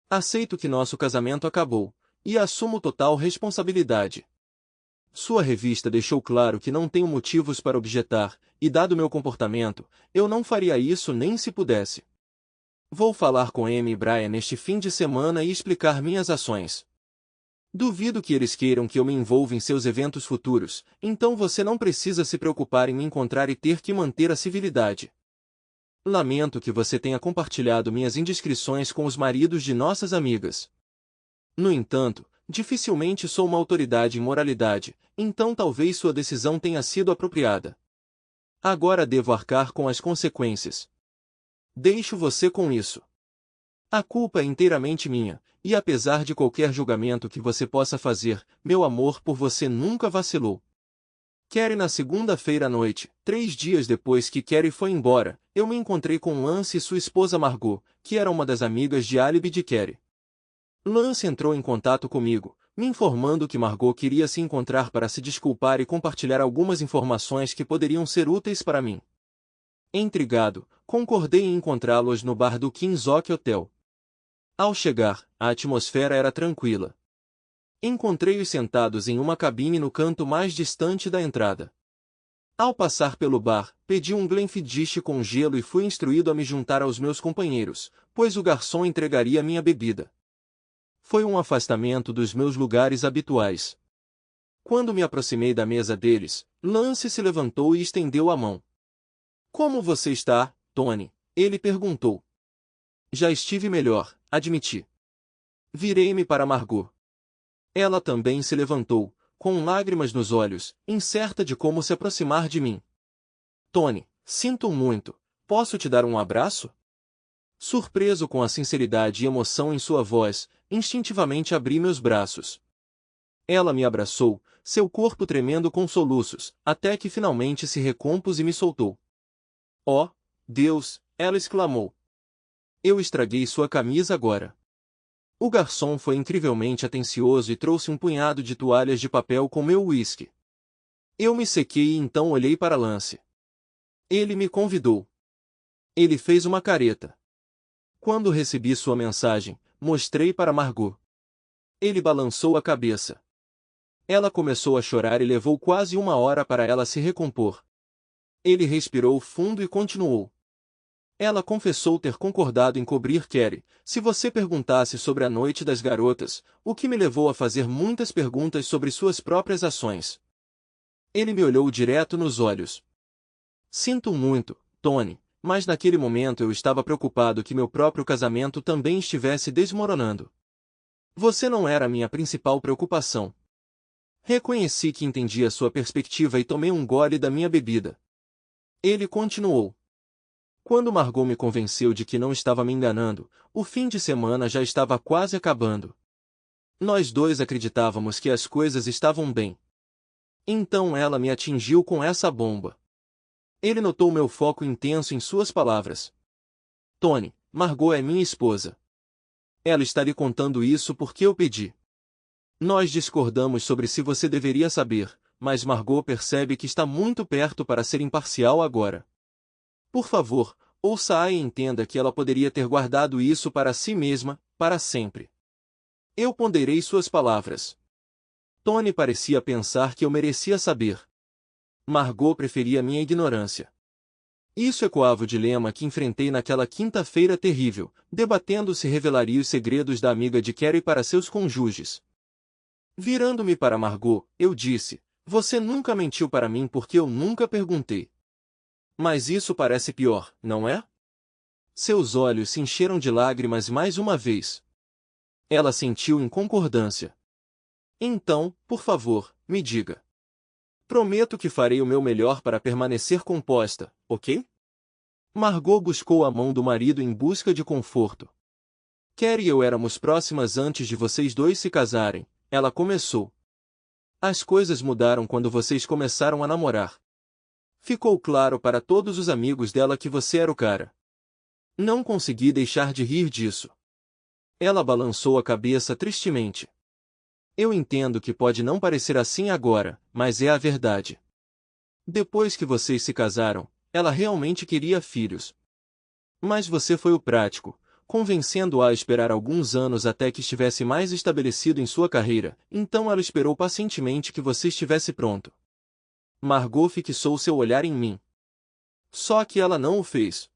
[SPEAKER 2] Aceito que nosso casamento acabou, e assumo total responsabilidade. Sua revista deixou claro que não tenho motivos para objetar, e dado meu comportamento, eu não faria isso nem se pudesse. Vou falar com Amy e Brian neste fim de semana e explicar minhas ações. Duvido que eles queiram que eu me envolva em seus eventos futuros, então você não precisa se preocupar em me encontrar e ter que manter a civilidade. Lamento que você tenha compartilhado minhas indiscrições com os maridos de nossas amigas. No entanto, dificilmente sou uma autoridade em moralidade, então talvez sua decisão tenha sido apropriada. Agora devo arcar com as consequências. Deixo você com isso. A culpa é inteiramente minha, e apesar de qualquer julgamento que você possa fazer, meu amor por você nunca vacilou. Carrie na segunda-feira à noite, 3 dias depois que Carrie foi embora, eu me encontrei com Lance e sua esposa Margot, que era uma das amigas de álibi de Carrie. Lance entrou em contato comigo, me informando que Margot queria se encontrar para se desculpar e compartilhar algumas informações que poderiam ser úteis para mim. Intrigado, concordei em encontrá-los no bar do Kinzok Hotel. Ao chegar, a atmosfera era tranquila. Encontrei-os sentados em uma cabine no canto mais distante da entrada. Ao passar pelo bar, pedi um Glenfiddich com gelo e fui instruído a me juntar aos meus companheiros, pois o garçom entregaria minha bebida. Foi um afastamento dos meus lugares habituais. Quando me aproximei da mesa deles, Lance se levantou e estendeu a mão. "Como você está, Tony?" ele perguntou. "Já estive melhor", admiti. Virei-me para Margot. Ela também se levantou, com lágrimas nos olhos, incerta de como se aproximar de mim. "Tony, sinto muito. Posso te dar um abraço?" Surpreso com a sinceridade e emoção em sua voz, instintivamente abri meus braços. Ela me abraçou, seu corpo tremendo com soluços, até que finalmente se recompôs e me soltou. "Oh, Deus!" ela exclamou. "Eu estraguei sua camisa agora." O garçom foi incrivelmente atencioso e trouxe um punhado de toalhas de papel com meu uísque. Eu me sequei e então olhei para Lance. Ele me convidou. Ele fez uma careta. Quando recebi sua mensagem, mostrei para Margot. Ele balançou a cabeça. Ela começou a chorar e levou quase 1 hora para ela se recompor. Ele respirou fundo e continuou. Ela confessou ter concordado em cobrir Carrie, se você perguntasse sobre a noite das garotas, o que me levou a fazer muitas perguntas sobre suas próprias ações. Ele me olhou direto nos olhos. "Sinto muito, Tony, mas naquele momento eu estava preocupado que meu próprio casamento também estivesse desmoronando. Você não era a minha principal preocupação." Reconheci que entendia sua perspectiva e tomei um gole da minha bebida. Ele continuou. "Quando Margot me convenceu de que não estava me enganando, o fim de semana já estava quase acabando. Nós dois acreditávamos que as coisas estavam bem. Então ela me atingiu com essa bomba." Ele notou meu foco intenso em suas palavras. "Tony, Margot é minha esposa. Ela está lhe contando isso porque eu pedi. Nós discordamos sobre se você deveria saber, mas Margot percebe que está muito perto para ser imparcial agora. Por favor, ouça-a e entenda que ela poderia ter guardado isso para si mesma, para sempre." Eu ponderei suas palavras. Tony parecia pensar que eu merecia saber. Margot preferia minha ignorância. Isso ecoava o dilema que enfrentei naquela quinta-feira terrível, debatendo se revelaria os segredos da amiga de Carrie para seus cônjuges. Virando-me para Margot, eu disse, "Você nunca mentiu para mim porque eu nunca perguntei." "Mas isso parece pior, não é?" Seus olhos se encheram de lágrimas mais uma vez. Ela sentiu em concordância. "Então, por favor, me diga. Prometo que farei o meu melhor para permanecer composta, ok?" Margot buscou a mão do marido em busca de conforto. "Carrie e eu éramos próximas antes de vocês dois se casarem", ela começou. "As coisas mudaram quando vocês começaram a namorar. Ficou claro para todos os amigos dela que você era o cara." Não consegui deixar de rir disso. Ela balançou a cabeça tristemente. "Eu entendo que pode não parecer assim agora, mas é a verdade. Depois que vocês se casaram, ela realmente queria filhos. Mas você foi o prático, convencendo-a a esperar alguns anos até que estivesse mais estabelecido em sua carreira, então ela esperou pacientemente que você estivesse pronto." Margot fixou seu olhar em mim. Só que ela não o fez.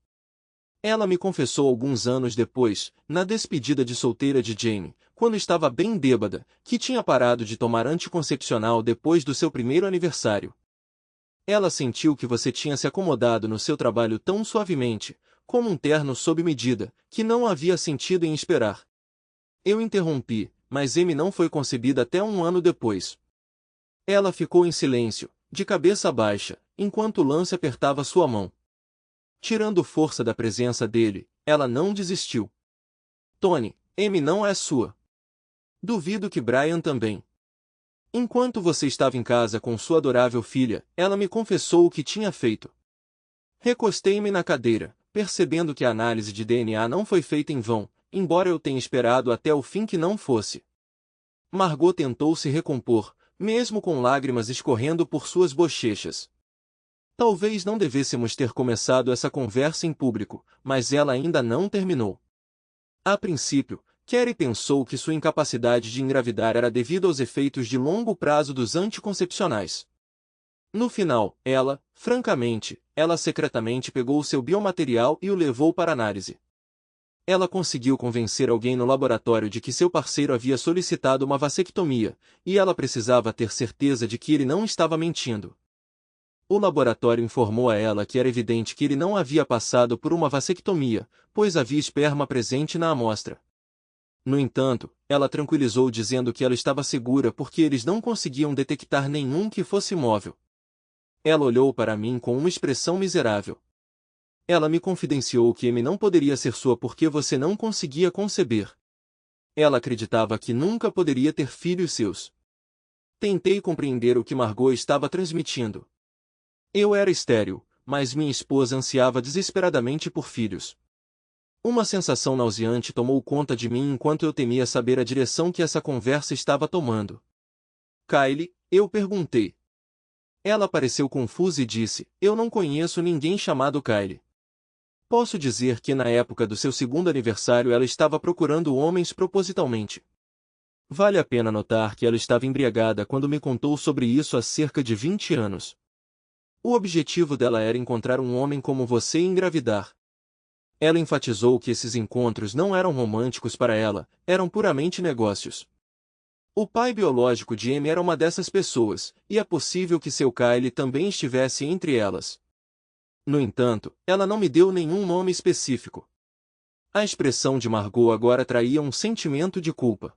[SPEAKER 2] Ela me confessou alguns anos depois, na despedida de solteira de Jamie, quando estava bem bêbada, que tinha parado de tomar anticoncepcional depois do seu primeiro aniversário. Ela sentiu que você tinha se acomodado no seu trabalho tão suavemente, como um terno sob medida, que não havia sentido em esperar. Eu interrompi, mas Amy não foi concebida até um ano depois. Ela ficou em silêncio, de cabeça baixa, enquanto Lance apertava sua mão. Tirando força da presença dele, ela não desistiu. Tony, Amy não é sua. Duvido que Brian também. Enquanto você estava em casa com sua adorável filha, ela me confessou o que tinha feito. Recostei-me na cadeira, percebendo que a análise de DNA não foi feita em vão, embora eu tenha esperado até o fim que não fosse. Margot tentou se recompor, mesmo com lágrimas escorrendo por suas bochechas. Talvez não devêssemos ter começado essa conversa em público, mas ela ainda não terminou. A princípio, Carrie pensou que sua incapacidade de engravidar era devido aos efeitos de longo prazo dos anticoncepcionais. No final, ela secretamente pegou o seu biomaterial e o levou para análise. Ela conseguiu convencer alguém no laboratório de que seu parceiro havia solicitado uma vasectomia, e ela precisava ter certeza de que ele não estava mentindo. O laboratório informou a ela que era evidente que ele não havia passado por uma vasectomia, pois havia esperma presente na amostra. No entanto, ela tranquilizou dizendo que ela estava segura porque eles não conseguiam detectar nenhum que fosse móvel. Ela olhou para mim com uma expressão miserável. Ela me confidenciou que Amy não poderia ser sua porque você não conseguia conceber. Ela acreditava que nunca poderia ter filhos seus. Tentei compreender o que Margot estava transmitindo. Eu era estéril, mas minha esposa ansiava desesperadamente por filhos. Uma sensação nauseante tomou conta de mim enquanto eu temia saber a direção que essa conversa estava tomando. Kylie, eu perguntei. Ela pareceu confusa e disse, eu não conheço ninguém chamado Kylie. Posso dizer que na época do seu segundo aniversário ela estava procurando homens propositalmente. Vale a pena notar que ela estava embriagada quando me contou sobre isso há cerca de 20 anos. O objetivo dela era encontrar um homem como você e engravidar. Ela enfatizou que esses encontros não eram românticos para ela, eram puramente negócios. O pai biológico de Amy era uma dessas pessoas, e é possível que seu Kyle também estivesse entre elas. No entanto, ela não me deu nenhum nome específico. A expressão de Margot agora traía um sentimento de culpa.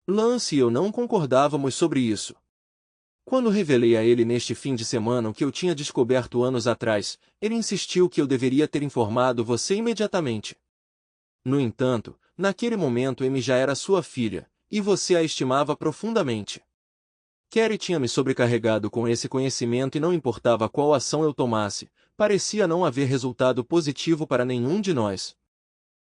[SPEAKER 2] Lance e eu não concordávamos sobre isso. Quando revelei a ele neste fim de semana o que eu tinha descoberto anos atrás, ele insistiu que eu deveria ter informado você imediatamente. No entanto, naquele momento Amy já era sua filha, e você a estimava profundamente. Carrie tinha me sobrecarregado com esse conhecimento e não importava qual ação eu tomasse, parecia não haver resultado positivo para nenhum de nós.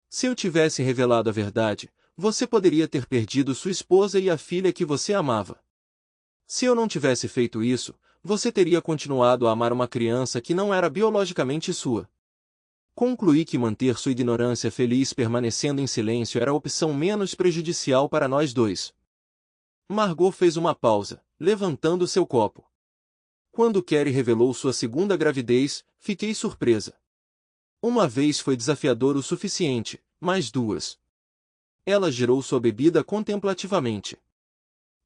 [SPEAKER 2] Se eu tivesse revelado a verdade, você poderia ter perdido sua esposa e a filha que você amava. Se eu não tivesse feito isso, você teria continuado a amar uma criança que não era biologicamente sua. Concluí que manter sua ignorância feliz permanecendo em silêncio era a opção menos prejudicial para nós dois. Margot fez uma pausa, levantando seu copo. Quando Carrie revelou sua segunda gravidez, fiquei surpresa. Uma vez foi desafiador o suficiente, mas duas. Ela girou sua bebida contemplativamente.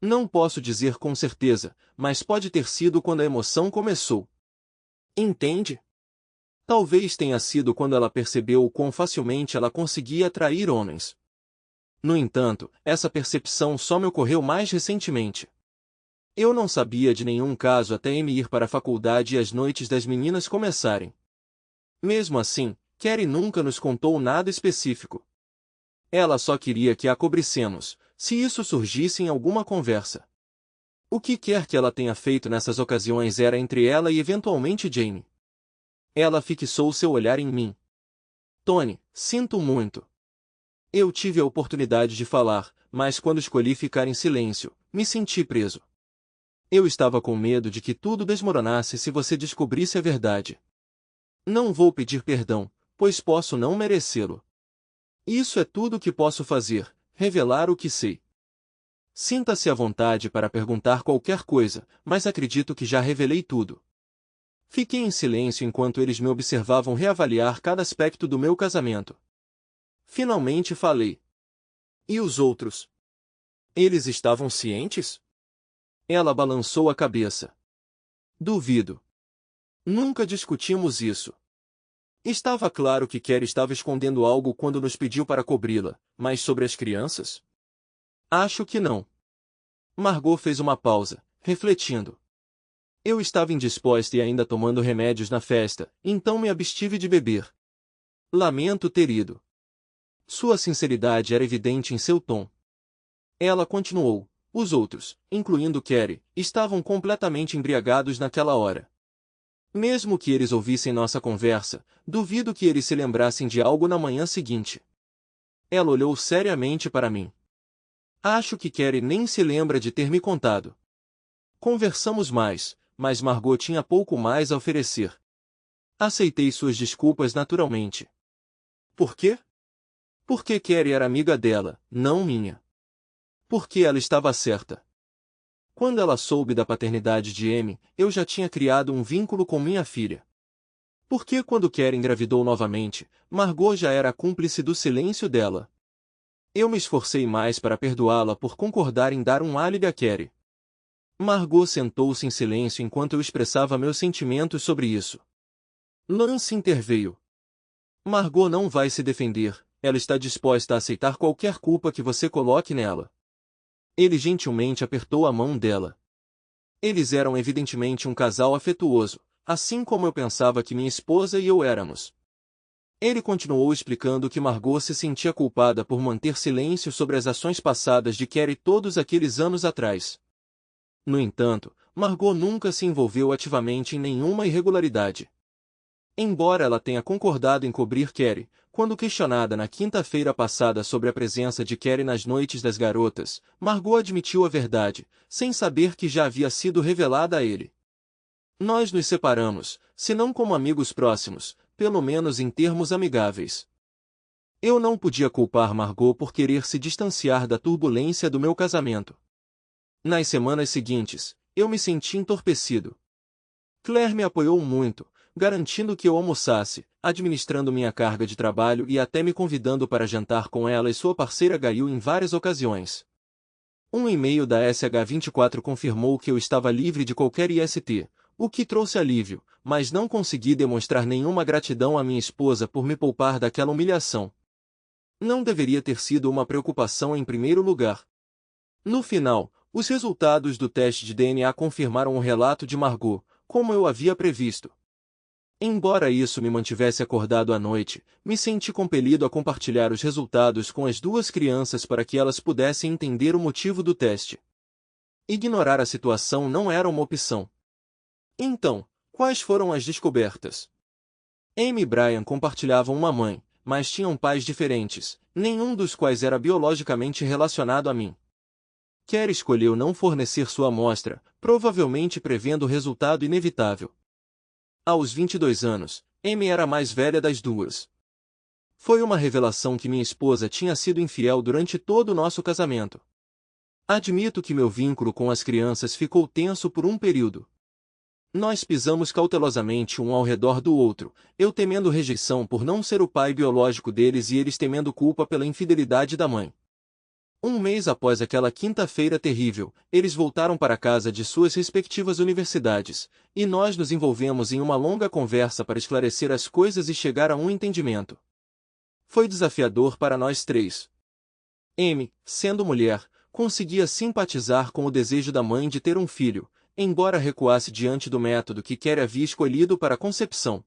[SPEAKER 2] Não posso dizer com certeza, mas pode ter sido quando a emoção começou. Entende? Talvez tenha sido quando ela percebeu o quão facilmente ela conseguia atrair homens. No entanto, essa percepção só me ocorreu mais recentemente. Eu não sabia de nenhum caso até Amy ir para a faculdade e as noites das meninas começarem. Mesmo assim, Carrie nunca nos contou nada específico. Ela só queria que a cobrissemos, se isso surgisse em alguma conversa. O que quer que ela tenha feito nessas ocasiões era entre ela e eventualmente Jamie. Ela fixou seu olhar em mim. Tony, sinto muito. Eu tive a oportunidade de falar, mas quando escolhi ficar em silêncio, me senti preso. Eu estava com medo de que tudo desmoronasse se você descobrisse a verdade. Não vou pedir perdão, pois posso não merecê-lo. Isso é tudo o que posso fazer, revelar o que sei. Sinta-se à vontade para perguntar qualquer coisa, mas acredito que já revelei tudo. Fiquei em silêncio enquanto eles me observavam reavaliar cada aspecto do meu casamento. Finalmente falei. E os outros? Eles estavam cientes? Ela balançou a cabeça. Duvido. Nunca discutimos isso. Estava claro que Carrie estava escondendo algo quando nos pediu para cobri-la, mas sobre as crianças? Acho que não. Margot fez uma pausa, refletindo. Eu estava indisposta e ainda tomando remédios na festa, então me abstive de beber. Lamento ter ido. Sua sinceridade era evidente em seu tom. Ela continuou. Os outros, incluindo Carrie, estavam completamente embriagados naquela hora. Mesmo que eles ouvissem nossa conversa, duvido que eles se lembrassem de algo na manhã seguinte. Ela olhou seriamente para mim. Acho que Carrie nem se lembra de ter me contado. Conversamos mais, mas Margot tinha pouco mais a oferecer. Aceitei suas desculpas naturalmente. Por quê? Porque Carrie era amiga dela, não minha. Porque ela estava certa. Quando ela soube da paternidade de Amy, eu já tinha criado um vínculo com minha filha. Porque quando Carrie engravidou novamente, Margot já era cúmplice do silêncio dela. Eu me esforcei mais para perdoá-la por concordar em dar um álibi a Carrie. Margot sentou-se em silêncio enquanto eu expressava meus sentimentos sobre isso. Lance interveio. Margot não vai se defender, ela está disposta a aceitar qualquer culpa que você coloque nela. Ele gentilmente apertou a mão dela. Eles eram evidentemente um casal afetuoso, assim como eu pensava que minha esposa e eu éramos. Ele continuou explicando que Margot se sentia culpada por manter silêncio sobre as ações passadas de Carrie todos aqueles anos atrás. No entanto, Margot nunca se envolveu ativamente em nenhuma irregularidade. Embora ela tenha concordado em cobrir Carrie, quando questionada na quinta-feira passada sobre a presença de Carrie nas noites das garotas, Margot admitiu a verdade, sem saber que já havia sido revelada a ele. Nós nos separamos, se não como amigos próximos, pelo menos em termos amigáveis. Eu não podia culpar Margot por querer se distanciar da turbulência do meu casamento. Nas semanas seguintes, eu me senti entorpecido. Claire me apoiou muito, garantindo que eu almoçasse, administrando minha carga de trabalho e até me convidando para jantar com ela e sua parceira Gail em várias ocasiões. Um e-mail da SH24 confirmou que eu estava livre de qualquer IST, o que trouxe alívio, mas não consegui demonstrar nenhuma gratidão à minha esposa por me poupar daquela humilhação. Não deveria ter sido uma preocupação em primeiro lugar. No final, os resultados do teste de DNA confirmaram o relato de Margot, como eu havia previsto. Embora isso me mantivesse acordado à noite, me senti compelido a compartilhar os resultados com as duas crianças para que elas pudessem entender o motivo do teste. Ignorar a situação não era uma opção. Então, quais foram as descobertas? Amy e Brian compartilhavam uma mãe, mas tinham pais diferentes, nenhum dos quais era biologicamente relacionado a mim. Carrie escolheu não fornecer sua amostra, provavelmente prevendo o resultado inevitável. Aos 22 anos, Amy era a mais velha das duas. Foi uma revelação que minha esposa tinha sido infiel durante todo o nosso casamento. Admito que meu vínculo com as crianças ficou tenso por um período. Nós pisamos cautelosamente um ao redor do outro, eu temendo rejeição por não ser o pai biológico deles e eles temendo culpa pela infidelidade da mãe. Um mês após aquela quinta-feira terrível, eles voltaram para casa de suas respectivas universidades, e nós nos envolvemos em uma longa conversa para esclarecer as coisas e chegar a um entendimento. Foi desafiador para nós três. Amy, sendo mulher, conseguia simpatizar com o desejo da mãe de ter um filho, embora recuasse diante do método que Carrie havia escolhido para a concepção.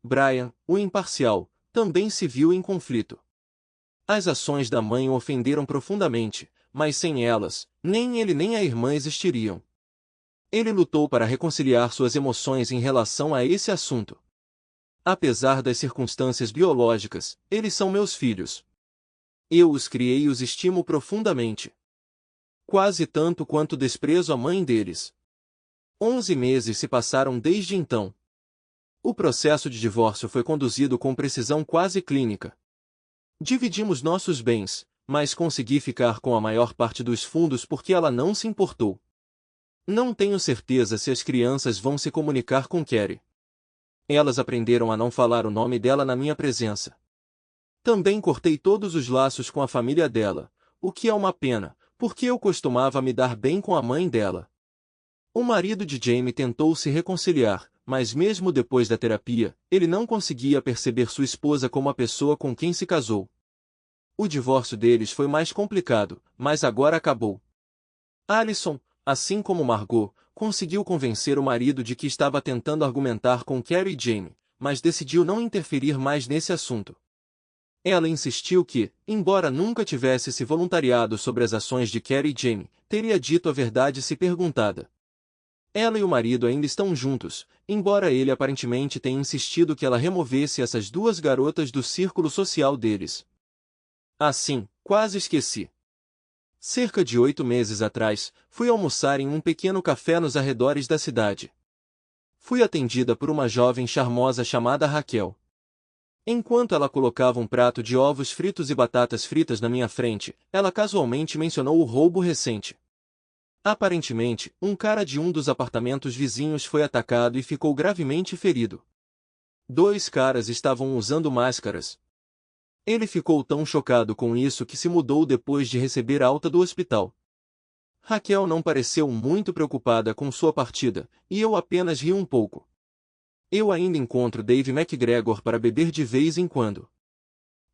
[SPEAKER 2] Brian, o imparcial, também se viu em conflito. As ações da mãe o ofenderam profundamente, mas sem elas, nem ele nem a irmã existiriam. Ele lutou para reconciliar suas emoções em relação a esse assunto. Apesar das circunstâncias biológicas, eles são meus filhos. Eu os criei e os estimo profundamente. Quase tanto quanto desprezo a mãe deles. 11 meses se passaram desde então. O processo de divórcio foi conduzido com precisão quase clínica. Dividimos nossos bens, mas consegui ficar com a maior parte dos fundos porque ela não se importou. Não tenho certeza se as crianças vão se comunicar com Carrie. Elas aprenderam a não falar o nome dela na minha presença. Também cortei todos os laços com a família dela, o que é uma pena, porque eu costumava me dar bem com a mãe dela. O marido de Jamie tentou se reconciliar, mas mesmo depois da terapia, ele não conseguia perceber sua esposa como a pessoa com quem se casou. O divórcio deles foi mais complicado, mas agora acabou. Alison, assim como Margot, conseguiu convencer o marido de que estava tentando argumentar com Carrie e Jamie, mas decidiu não interferir mais nesse assunto. Ela insistiu que, embora nunca tivesse se voluntariado sobre as ações de Carrie e Jamie, teria dito a verdade se perguntada. Ela e o marido ainda estão juntos, embora ele aparentemente tenha insistido que ela removesse essas duas garotas do círculo social deles. Assim, quase esqueci. Cerca de 8 meses atrás, fui almoçar em um pequeno café nos arredores da cidade. Fui atendida por uma jovem charmosa chamada Raquel. Enquanto ela colocava um prato de ovos fritos e batatas fritas na minha frente, ela casualmente mencionou o roubo recente. Aparentemente, um cara de um dos apartamentos vizinhos foi atacado e ficou gravemente ferido. 2 caras estavam usando máscaras. Ele ficou tão chocado com isso que se mudou depois de receber alta do hospital. Raquel não pareceu muito preocupada com sua partida, e eu apenas ri um pouco. Eu ainda encontro Dave McGregor para beber de vez em quando.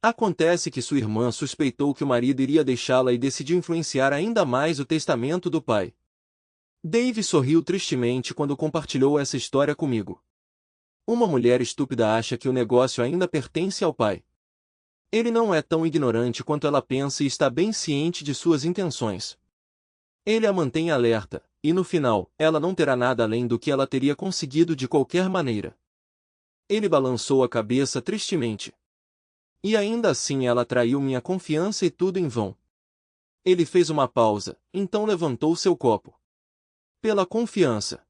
[SPEAKER 2] Acontece que sua irmã suspeitou que o marido iria deixá-la e decidiu influenciar ainda mais o testamento do pai. Dave sorriu tristemente quando compartilhou essa história comigo. Uma mulher estúpida acha que o negócio ainda pertence ao pai. Ele não é tão ignorante quanto ela pensa e está bem ciente de suas intenções. Ele a mantém alerta, e no final, ela não terá nada além do que ela teria conseguido de qualquer maneira. Ele balançou a cabeça tristemente. E ainda assim ela traiu minha confiança e tudo em vão. Ele fez uma pausa, então levantou seu copo. Pela confiança.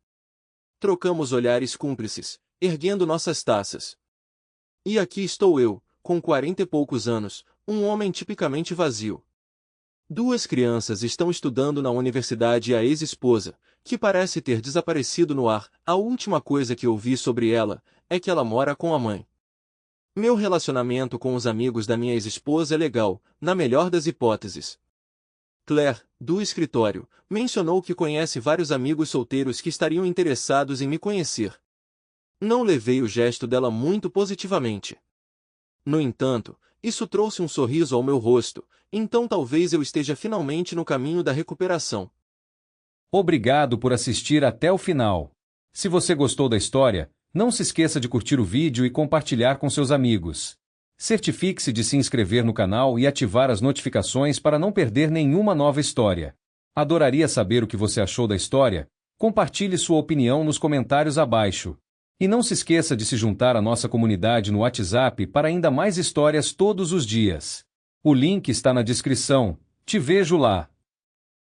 [SPEAKER 2] Trocamos olhares cúmplices, erguendo nossas taças. E aqui estou eu, com 40 e poucos anos, um homem tipicamente vazio. 2 crianças estão estudando na universidade e a ex-esposa, que parece ter desaparecido no ar, a última coisa que ouvi sobre ela, é que ela mora com a mãe. Meu relacionamento com os amigos da minha ex-esposa é legal, na melhor das hipóteses. Claire, do escritório, mencionou que conhece vários amigos solteiros que estariam interessados em me conhecer. Não levei o gesto dela muito positivamente. No entanto, isso trouxe um sorriso ao meu rosto, então talvez eu esteja finalmente no caminho da recuperação.
[SPEAKER 1] Obrigado por assistir até o final. Se você gostou da história, não se esqueça de curtir o vídeo e compartilhar com seus amigos. Certifique-se de se inscrever no canal e ativar as notificações para não perder nenhuma nova história. Adoraria saber o que você achou da história. Compartilhe sua opinião nos comentários abaixo. E não se esqueça de se juntar à nossa comunidade no WhatsApp para ainda mais histórias todos os dias. O link está na descrição. Te vejo lá.